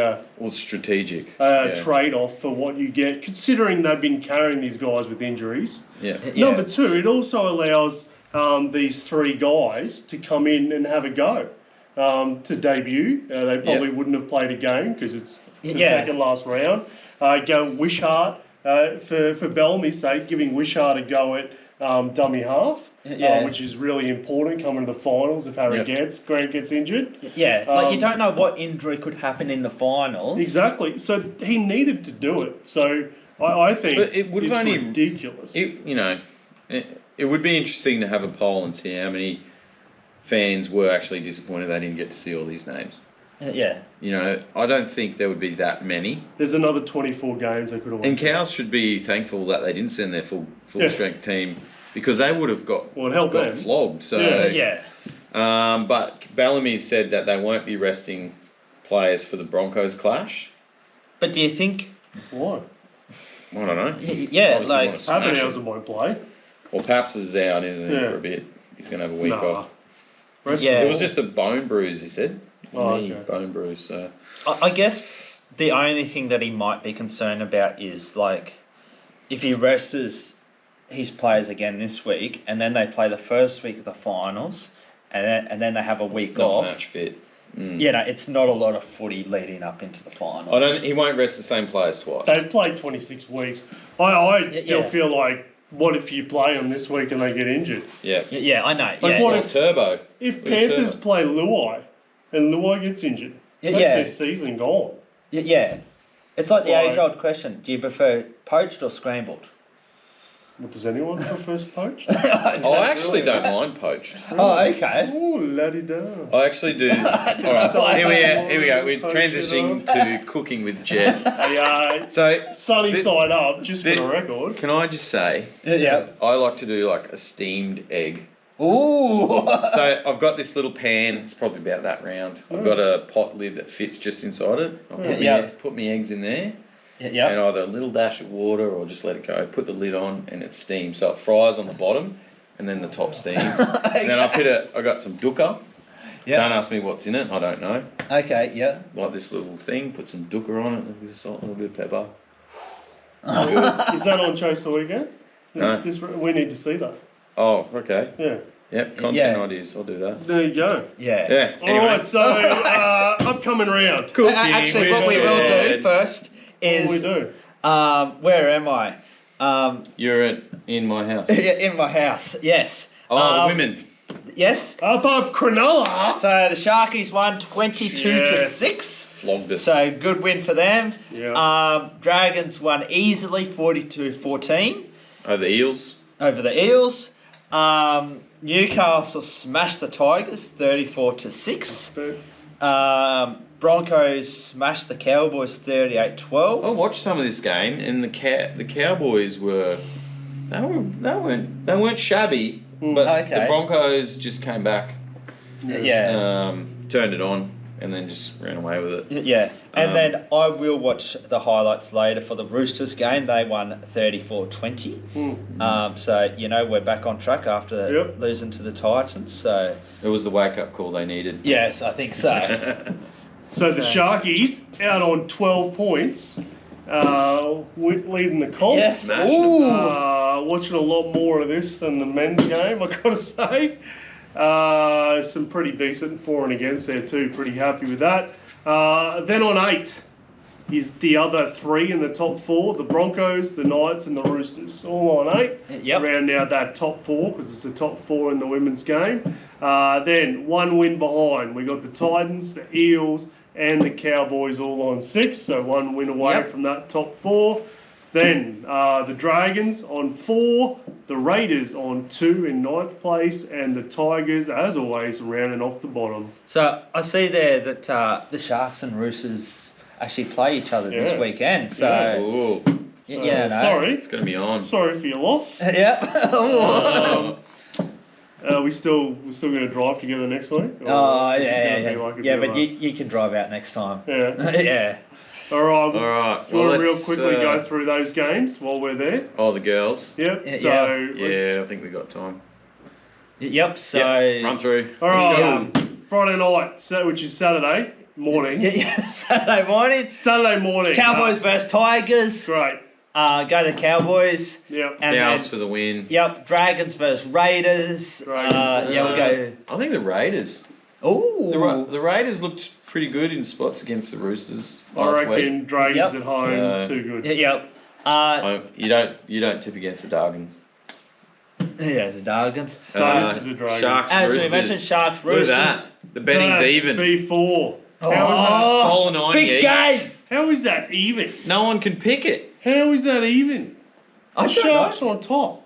strategic trade-off for what you get, considering they've been carrying these guys with injuries. Yeah. Number 2, it also allows these 3 guys to come in and have a go to debut. They probably wouldn't have played a game because it's the second last round. Go Wishart, for Bellamy's sake, giving Wishart a go at dummy half. which is really important coming to the finals if Grant gets injured. Yeah, like you don't know what injury could happen in the finals. Exactly. So he needed to do it. So I think it's ridiculous. It would be interesting to have a poll and see how many fans were actually disappointed they didn't get to see all these names. Yeah. I don't think there would be that many. There's another 24 games they could have won. And Cows should be thankful that they didn't send their full strength team because they would have got flogged. So but Bellamy said that they won't be resting players for the Broncos clash. But do you think? Why? I don't know. Yeah, like Abenelson won't play. Well, Paps is out, isn't he, for a bit? He's going to have a week off. It was just a bone bruise, he said. Bone bruise. So I guess the only thing that he might be concerned about is like if he rests his players again this week, and then they play the first week of the finals, and then they have a week off. Match fit. It's not a lot of footy leading up into the finals. He won't rest the same players twice. They've played 26 weeks. I still feel like, what if you play them this week and they get injured? Yeah, I know. Like what if Turbo? If Panthers play Luai and Luai gets injured, that's their season gone. Yeah. It's like the age-old question: do you prefer poached or scrambled? Well, does anyone prefer poached? I actually don't mind poached. Oh, okay. Oh, la-di-da. I actually do. All right, here we go. We're transitioning to cooking with Jed. So sunny side up, just for the record. Can I just say? I like to do like a steamed egg. Ooh. So I've got this little pan. It's probably about that round. I've got a pot lid that fits just inside it. I'll put my eggs in there. And either a little dash of water or just let it go. Put the lid on and it steams. So it fries on the bottom and then the top steams. And then I got some dukkha. Don't ask me what's in it. I don't know. Okay, it's like this little thing. Put some dukkha on it, a little bit of salt, a little bit of pepper. Is that on Chase the Weekend? We need to see that. Oh, okay. Yeah. Yep, content ideas. I'll do that. There you go. Yeah. All right, so upcoming round. Cool. Actually, what we will do first is... What will we do? Where am I? You're in my house. In my house, yes. Oh, the women. Yes. Above Cronulla. So the Sharkies won 22-6. Flogged us. So good win for them. Yeah. Dragons won easily 42-14. Over the Eels. Over the Eels. Newcastle smashed the Tigers 34-6. Broncos smashed the Cowboys 38-12. I watched some of this game, and the Cowboys they weren't shabby, but the Broncos just came back. Turned it on and then just ran away with it. Yeah, and then I will watch the highlights later for the Roosters game. They won 34-20. So, we're back on track after losing to the Titans. So it was the wake-up call they needed. Yes, I think so. So the Sharkies out on 12 points, leading the Colts. Yes. Watching a lot more of this than the men's game, I've got to say. Some pretty decent for and against there too. Pretty happy with that. Then on 8 is the other 3 in the top 4, the Broncos, the Knights and the Roosters. All on 8. Round out that top 4 because it's the top 4 in the women's game. Then 1 win behind. We got the Titans, the Eels and the Cowboys all on 6. So 1 win away from that top 4. Then the Dragons on 4, the Raiders on 2 in 9th place, and the Tigers, as always, rounding off the bottom. So I see there that the Sharks and Roosters actually play each other this weekend. So, sorry, it's going to be on. Sorry for your loss. We still going to drive together next week? But you can drive out next time. Yeah. All right. Well, want to real quickly go through those games while we're there? Oh, the girls. Yep. I think we got time. Yep. So run through. All right. Friday night, which is Saturday morning. Saturday morning. Saturday morning. Cowboys versus Tigers. Great. Go the Cowboys. Yep. Cows for the win. Yep. Dragons versus Raiders. We'll go. I think the Raiders. Oh. The Raiders looked pretty good in spots against the Roosters I last reckon week. Dragons at home too good. Yep. You don't tip against the Dargans. Yeah, the Dragons. No, this is the Dragons. Sharks, As Roosters. we mentioned, Sharks, Look Roosters. at that. The betting's even. B4. Oh, Whole 90 big each. game. How is that even? No one can pick it. How is that even? I The don't know. Sharks are on top.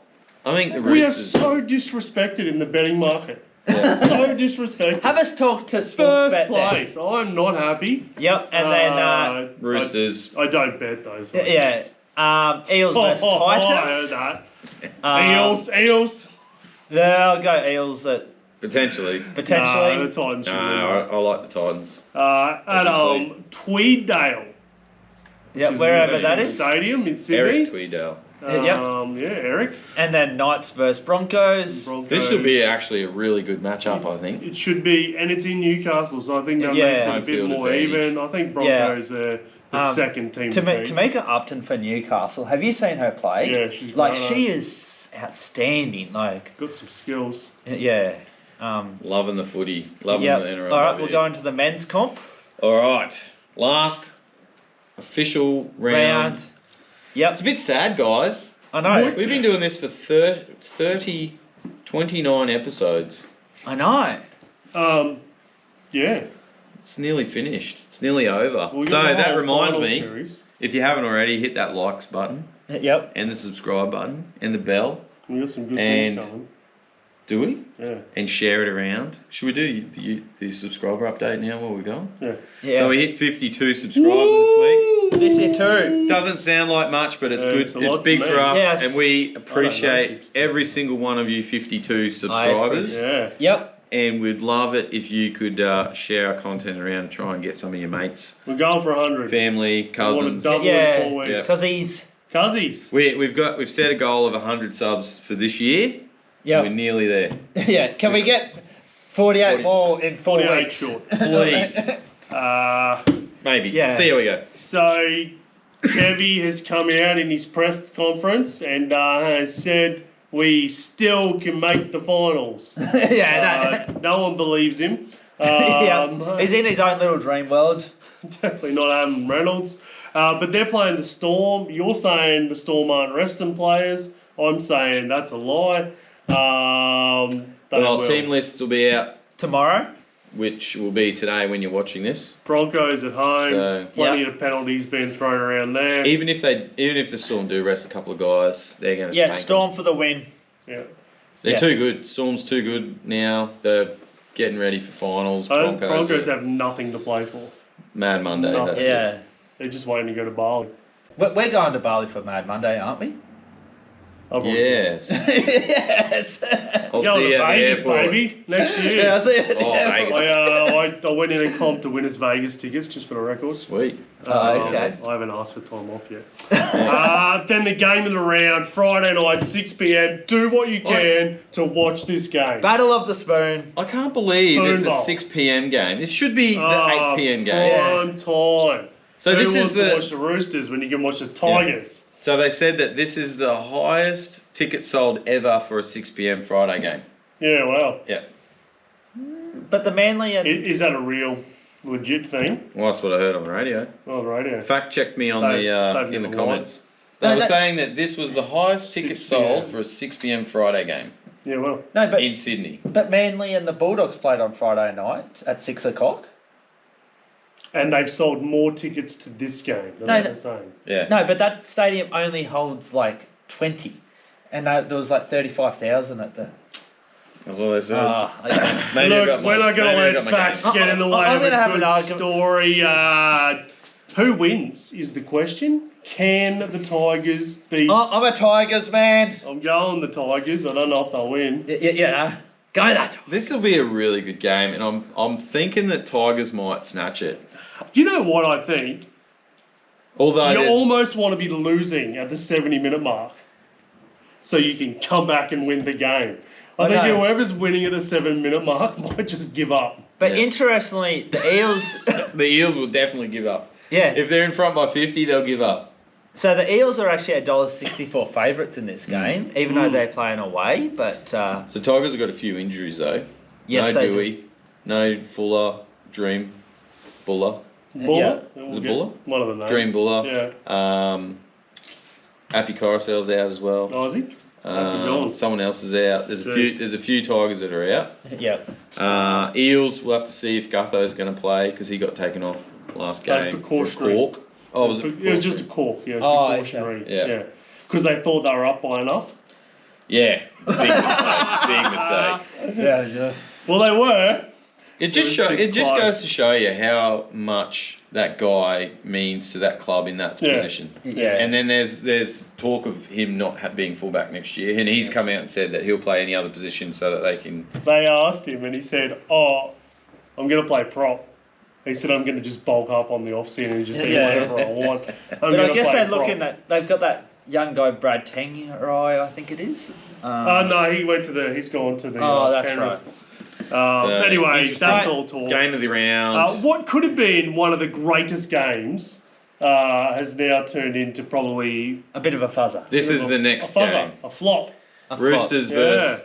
I think the We are Roosters. so disrespected in the betting market. Yeah. So disrespected. Have us talk to First Sportsbet then. place. I'm not happy. Yep, and then Roosters. I don't bet those. yeah, Eels versus I heard Titans. that. Eels. I'll go Eels at Potentially. potentially. No, the Titans should No, win. I like the Titans. At Obviously. Tweeddale. Yeah, which is wherever the that is. Stadium in Sydney. Eric Tweedale. Yep. Yeah, Eric. And then Knights versus Broncos. Broncos. This should be actually a really good matchup, I think. It should be, and it's in Newcastle, so I think that Yeah. makes it a Home bit field more advantage. even. I think Broncos are the second team to beat. Tamika Upton for Newcastle. Have you seen her play? Yeah, she's like great, she is outstanding. Like Got some skills. yeah. Loving the footy. Loving Yep. the NRL. All right, we'll go into the men's comp All right. Last official round. Yep. It's a bit sad, guys. I know. We've been doing this for 29 episodes. I know. Yeah. It's nearly finished. It's nearly over. We'll get So the that whole reminds final me, series. if you haven't already, hit that likes button Yep. and the subscribe button and the bell. We got some good And- things coming. Do we? Yeah. And share it around. Should we do the subscriber update now while we're going? Yeah. Yeah. So we hit 52 subscribers this 52. week. Doesn't sound like much, but it's Yeah, good. it's a It's lot big to for me. us, Yes. and we know appreciate 52. every single one of you 52 subscribers. Yeah. Yep. And we'd love it if you could share our content around and try and get some of your mates, We're going for 100. family, I want cousins. to double Yeah. in 4 weeks. Yeah. Because he's. Cuzzies. We've set a goal of 100 subs for this year. Yep. We're nearly there. Yeah. Can we get 48 40 more in 4 48 weeks? short. Please. Maybe. Yeah. See how we go. So, Kevy has come out in his press conference and has said we still can make the finals. yeah. No one believes him. Yeah. He's in his own little dream world. Definitely not Adam Reynolds. But they're playing the Storm. You're saying the Storm aren't resting players. I'm saying that's a lie. They Well, will. team lists will be out, Tomorrow. which will be today when you're watching this. Broncos at home. So- Plenty of penalties being thrown around there. Even if the Storm do rest a couple of guys, they're going to Yeah. spank Storm them. for the win. Yeah. They're Yeah. too good. Storm's too good now. They're getting ready for finals. Broncos are have nothing to play for. Mad Monday. Nothing. That's it. Yeah. They're just waiting to go to Bali. We're going to Bali for Mad Monday, aren't we? I've already- Yes. yes. I'll Going see to you at the Vegas, airport. baby, next year. Yeah, I see it. Oh, Vegas. I went in and comped to Winners Vegas tickets, just for the record. Sweet. Okay. I haven't asked for time off yet. Then the game of the round, Friday night, 6 p.m. Do what you can to watch this game. Battle of the Spoon. I can't believe it's a Spoonball. 6 p.m. game. This should be the 8 p.m. game. Prime time. So Who this wants is to the. watch the Roosters when you can watch the Tigers? So they said that this is the highest ticket sold ever for a 6 p.m. Friday game. Yeah, well, Yeah. But the Manly and is that a real, legit thing Well, that's what I heard on the radio. on the radio? Fact check me on They've in the never comments. No, They were that- saying that this was the highest ticket 6 sold p.m. for a 6 p.m. Friday game Yeah, well, no, but in Sydney. Manly and the Bulldogs played on Friday night at 6 o'clock. and they've sold more tickets to this game. That's No, what no. they're saying. Yeah. No, but that stadium only holds like 20, and there was like 35,000 at the. That's what they said. Okay. Maybe I got Look, my- we're not going maybe I to got let my facts game. get in the way I'm of gonna a have an good argument. story. Who wins is the question. Can the Tigers beat... Oh, I'm a Tigers man. I'm going the Tigers. I don't know if they'll win. Yeah, go that. This will be a really good game, and I'm thinking that Tigers might snatch it. You know what I think? Although You there's- almost want to be losing at the 70-minute mark so you can come back and win the game. I think know. whoever's winning at the 7-minute mark might just give up. But Yeah. interestingly, the Eels. the Eels will definitely give up. Yeah. If they're in front by 50, they'll give up. So the Eels are actually $1.64 favourites in this game, even though they're playing away. But So Tigers have got a few injuries though. yes, no they Dewey, no Fuller, Dream, Buller, Buller? Is it Buller? One of the names. Dream Buller. Yeah. Appy Carousel's out as well. Isaac? gone. Someone else is out. There's a few Tigers that are out. Yeah. Eels, we'll have to see if Gutho's going to play because he got taken off last game. That's for precautionary. cork. Oh, was it? It was just a cork. Yeah, it Oh, was precautionary. okay. Yeah. Because they thought they were up by enough. Yeah, big mistake. Yeah. Well, they were. It just goes to show you how much that guy means to that club in that position. Yeah. And then there's talk of him not being fullback next year, and he's come out and said that he'll play any other position so that they can. They asked him, and he said, "Oh, I'm going to play prop." He said, "I'm going to just bulk up on the off season and just do whatever I want." But I guess they're looking at. They've got that young guy Brad Tengrai, I think it is. No, he's gone to the. Oh, that's Penrith. right. Anyway, interesting. that's all talk. Game of the round. What could have been one of the greatest games has now turned into probably A bit of a fuzzer. This is the next a fuzzer, game. a flop. Roosters versus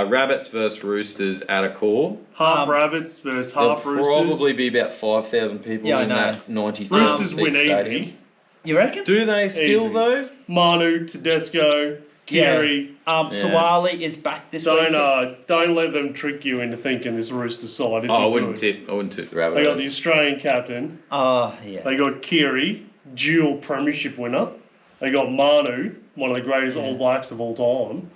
Rabbits versus Roosters at a core. Half Rabbits versus There'll half Roosters. probably be about 5,000 people Yeah, I in know. that 90,000 Roosters win stadium. easy. You reckon? Do they still Easy. though? Manu, Tedesco, Kiri. Sawali is back this week. Don't let them trick you into thinking this Rooster side isn't I wouldn't good. tip the Rabbits. They got the Australian captain. Oh, yeah. They got Kiri, dual premiership winner. They got Manu, one of the greatest All Blacks of all time.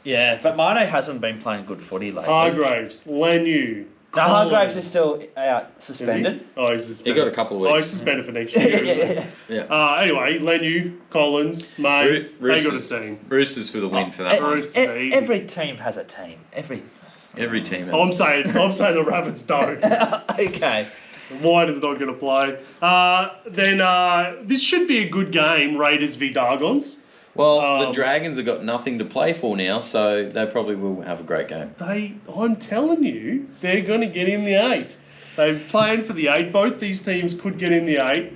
Yeah, but Mano hasn't been playing good footy lately. Hargraves, Lenu. No, Hargraves is Collins. still out, Is suspended. he? Oh, he's He suspended. got a couple of Oh, weeks. he's suspended for next year. isn't he? Yeah. Anyway, Lenu, Collins, May, they got a team. Roosters for the win for that one. Roosters are easy. Every team has a team. Every team. I'm saying the Rabbits don't. Okay. Wyden's not going to play. Then this should be a good game, Raiders v Dargons. Well, the Dragons have got nothing to play for now, so they probably will have a great game. I'm telling you, they're going to get in the 8. They're playing for the 8. Both these teams could get in the 8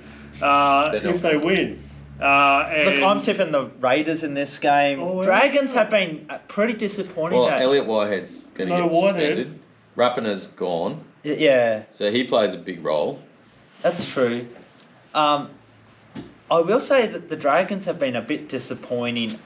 if they win. Look, I'm tipping the Raiders in this game. Oh, yeah. Dragons have been pretty disappointing. Well, Elliot Whitehead's going to get suspended. Rapina's gone, Yeah, so he plays a big role. that's true. I will say that the Dragons have been a bit disappointing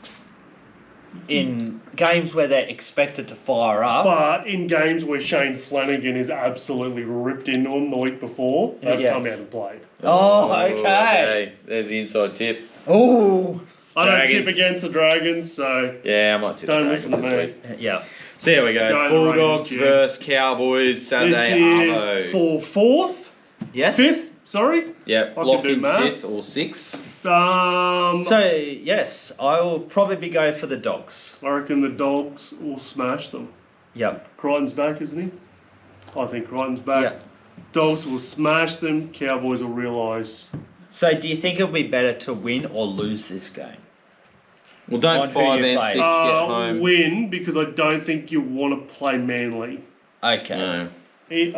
in games where they're expected to fire up. But in games where Shane Flanagan is absolutely ripped into them the week before, they've come out and played. Oh, okay. There's the inside tip. Oh, I don't Dragons. tip against the Dragons, so Yeah, I might tip don't the listen to Dragons this me. week. yeah. So here we go. Go the Bulldogs Raiders, versus Cowboys Saturday. This Arvo. is for 4th, Yes. 5th, sorry. Yep, can lock do in math. 5th or 6th. So yes, I will probably be going for the Dogs. I reckon the Dogs will smash them. Yep. Crichton's back, isn't he? I think Crichton's back. Yeah. Dogs will smash them. Cowboys will realise. So do you think it'll be better to win or lose this game? Well, don't On who 5 you and play. 6 get home. Win, because I don't think you want to play Manly. Okay. No.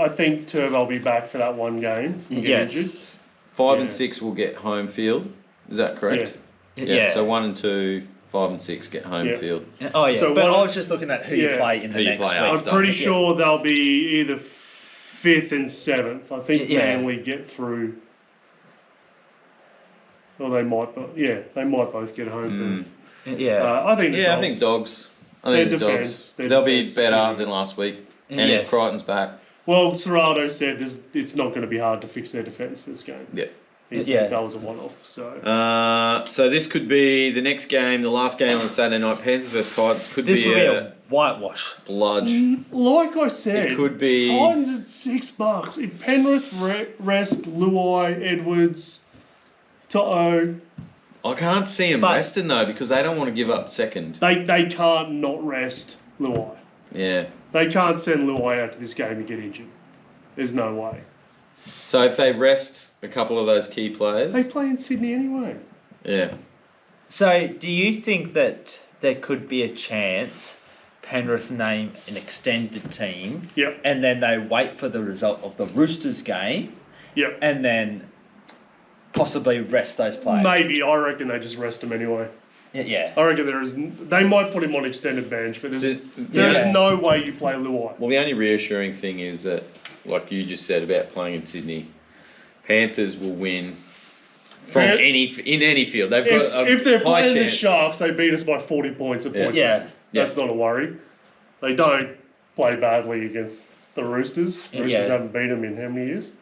I think Turbo will be back for that one game. And get injured. Yes. 5 Yeah. and 6 will get home field. Is that correct? Yeah. So 1 and 2, 5 and 6 get home Yeah. field. Oh yeah. So but one- I was just looking at who you Yeah. play in the Who you next play week. after. I'm pretty Yeah. sure they'll be either 5th and 7th. I think Yeah. Manly get through. Or they might, they might both get home. Yeah. I think. The Yeah, I Dogs- think Dogs. I Their think the defence- Dogs. their They'll be defence better is than last week. And Yes. if Crichton's back, Well, Serrato said it's not going to be hard to fix their defence for this game. yeah. He said Yeah. that was a one-off. So So this could be the next game, the last game on Saturday night. Panthers versus Titans could This be will be a a whitewash. bludge. like I said, It could be- Titans at $6. If Penrith rest Luai, Edwards, To'o, I can't see them But- resting though because they don't want to give up second. they can't not rest Luai. Yeah. They can't send Luai out to this game and get injured. There's no way. So if they rest a couple of those key players, They play in Sydney anyway. yeah. So do you think that there could be a chance Penrith name an extended team Yep. and then they wait for the result of the Roosters game Yep. and then possibly rest those players? Maybe. I reckon they just rest him anyway. Yeah. I reckon they might put him on extended bench, but there's Yeah. no way you play Luai. Well, the only reassuring thing is that, like you just said about playing in Sydney, Panthers will win from Yeah. in any field. They've got a If they're high playing the chance. Sharks, they beat us by 40 points at points. Yeah. That's not a worry. They don't play badly against the Roosters. Roosters Yeah. haven't beat them in how many years?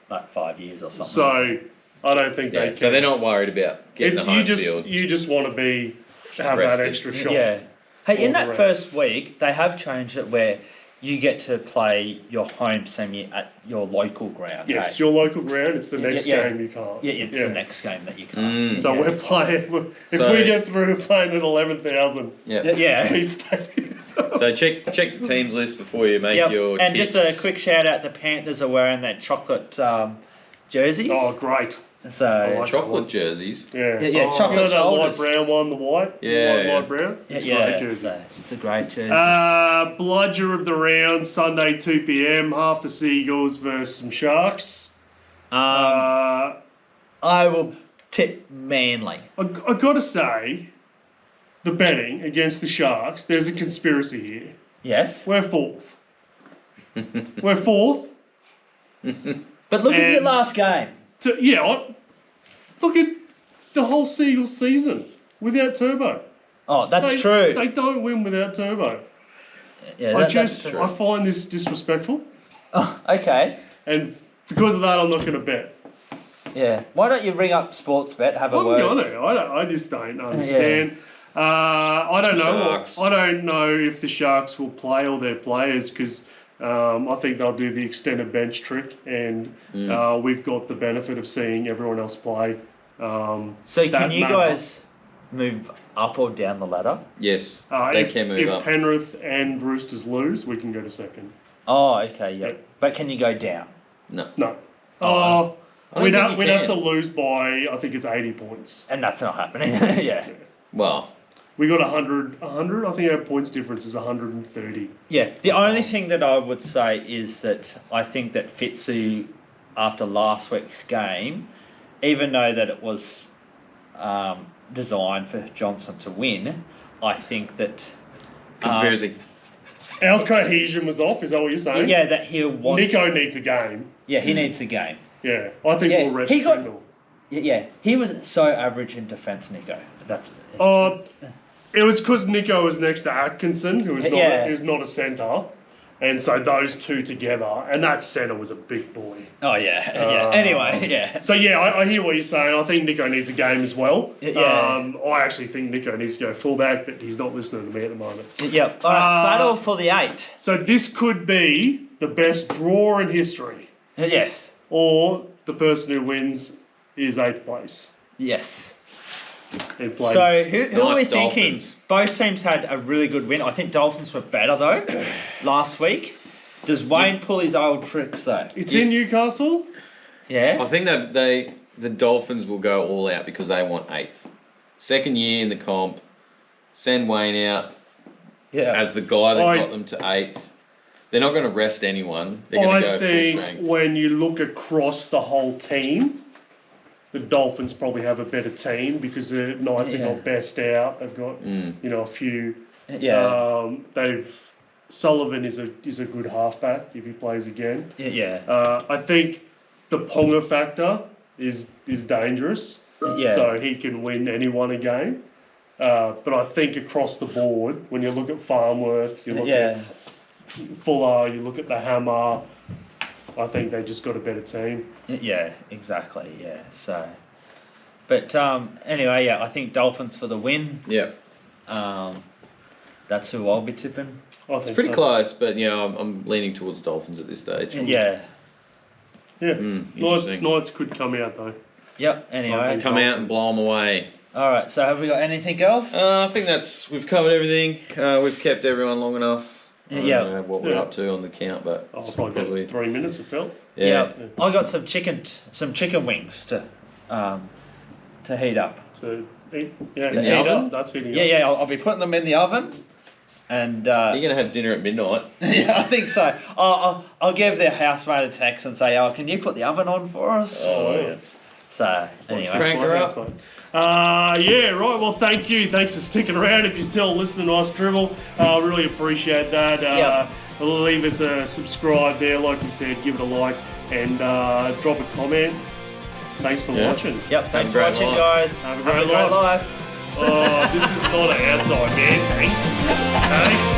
Like 5 years or something. So I don't think they Yeah, can. so they're not worried about getting It's the home you just field. you just want to have Rested. that extra shot. Yeah. Hey, in All the that rest. first week, they have changed it where you get to play your home semi at your local ground. Yes, hey? your local ground. It's the next yeah. game you can't. Yeah, it's the next game that you can't. So yeah. we're playing. If So- we get through, we're playing at 11,000 Yeah. Yeah. seat stadium. So check the teams list before you make Yep. your And tips. just a quick shout out: the Panthers are wearing that chocolate jerseys. Oh, great. So like chocolate that jerseys. Yeah. Yeah, You chocolate know that shoulders. light brown one, the white? Yeah, Light, yeah. light brown? It's a great jersey. so it's a great jersey. Bludger of the round, Sunday 2 p.m. Half the Seagulls versus some Sharks. I will tip Manly. I got to say, the betting against the Sharks, there's a conspiracy here. Yes, We're fourth. We're fourth. but look at your And- last game. Look at the whole Seagulls season without Turbo. Oh, that's They- true. They don't win without Turbo. yeah, That's true. I find this disrespectful, Oh, okay. and because of that, I'm not going to bet. Yeah. Why don't you ring up Sportsbet, have a I'm word? gonna. I just don't understand. I don't know. Sharks. I don't know if the Sharks will play all their players because I think they'll do the extended bench trick, and we've got the benefit of seeing everyone else play. So that can you matter. guys move up or down the ladder? Yes, they if, can move if up. Penrith and Roosters lose, we can go to second. Oh, okay, yeah. Yeah. But can you go down? No. No. Oh, I don't We'd think you have to can. lose by, I think it's 80 points. And that's not happening. yeah. Well, We got 100. I think our points difference is 130. Yeah. The only thing that I would say is that I think that Fitzu, after last week's game, even though that it was designed for Johnson to win, I think that conspiracy. Our cohesion was off, is that what you're saying? yeah, that he'll want. Nico needs a game. Yeah, he needs a game. Yeah, I think Yeah, we'll rest he got- Trindle. Yeah, he was so average in defence, Nico. That's. It was because Nico was next to Atkinson, who is not, Yeah. who's not a centre. And so those two together, and that centre was a big boy. Oh yeah, yeah. Anyway, yeah. So yeah, I hear what you're saying. I think Nico needs a game as well. Yeah. I actually think Nico needs to go fullback, but he's not listening to me at the moment. Yep. All right, battle for the 8. So this could be the best draw in history, Yes. or the person who wins is 8th place. Yes. In place. So who are we Knights, thinking? Dolphins. Both teams had a really good win. I think Dolphins were better though last week. Does Wayne pull his old tricks though? It's in Newcastle. I Yeah. think that the Dolphins will go all out because they want 8th. Second year in the comp, send Wayne out Yeah. as the guy that I- got them to 8th. They're not going to rest anyone. They're going to I go full think strength. when you look across the whole team, the Dolphins probably have a better team because the Knights have Yeah. got best out. They've got a few. Yeah. Sullivan is a good halfback if he plays again. Yeah. I think the Ponga factor is dangerous. Yeah. So he can win anyone a game. But I think across the board, when you look at Farnworth, you look Yeah. at Fuller, you look at the Hammer, I think they just got a better team. Yeah. Exactly. Yeah. So. But anyway, yeah, I think Dolphins for the win. Yeah. That's who I'll be tipping. I It's think pretty so. close, but I'm leaning towards Dolphins at this stage. Yeah. Yeah. Interesting. Knights could come out though. Yep. Anyway. Come out and blow them away. All right. So have we got anything else? I think we've covered everything. We've kept everyone long enough. I don't Yeah. know what we're Yeah. up to on the count, but Oh, it's probably got 3 minutes, it felt. yeah. I got some chicken wings to heat up. So, In the heat oven? up, that's heating Yeah, up. yeah. I'll be putting them in the oven, and You're gonna have dinner at midnight. yeah, I think so. I'll give their housemate a text and say, "Oh, can you put the oven on for us?" Oh yeah. So anyway, Crank her up. Yeah, right. Well, thank you. Thanks for sticking around. If you're still listening to us dribble, really appreciate that. Yep. Leave us a subscribe there, like you said. Give it a like and drop a comment. Thanks for Yeah. watching. Yep, thanks a for great watching, life. guys. Have a great life. life. Oh, this is not an outside man, hey? Hey?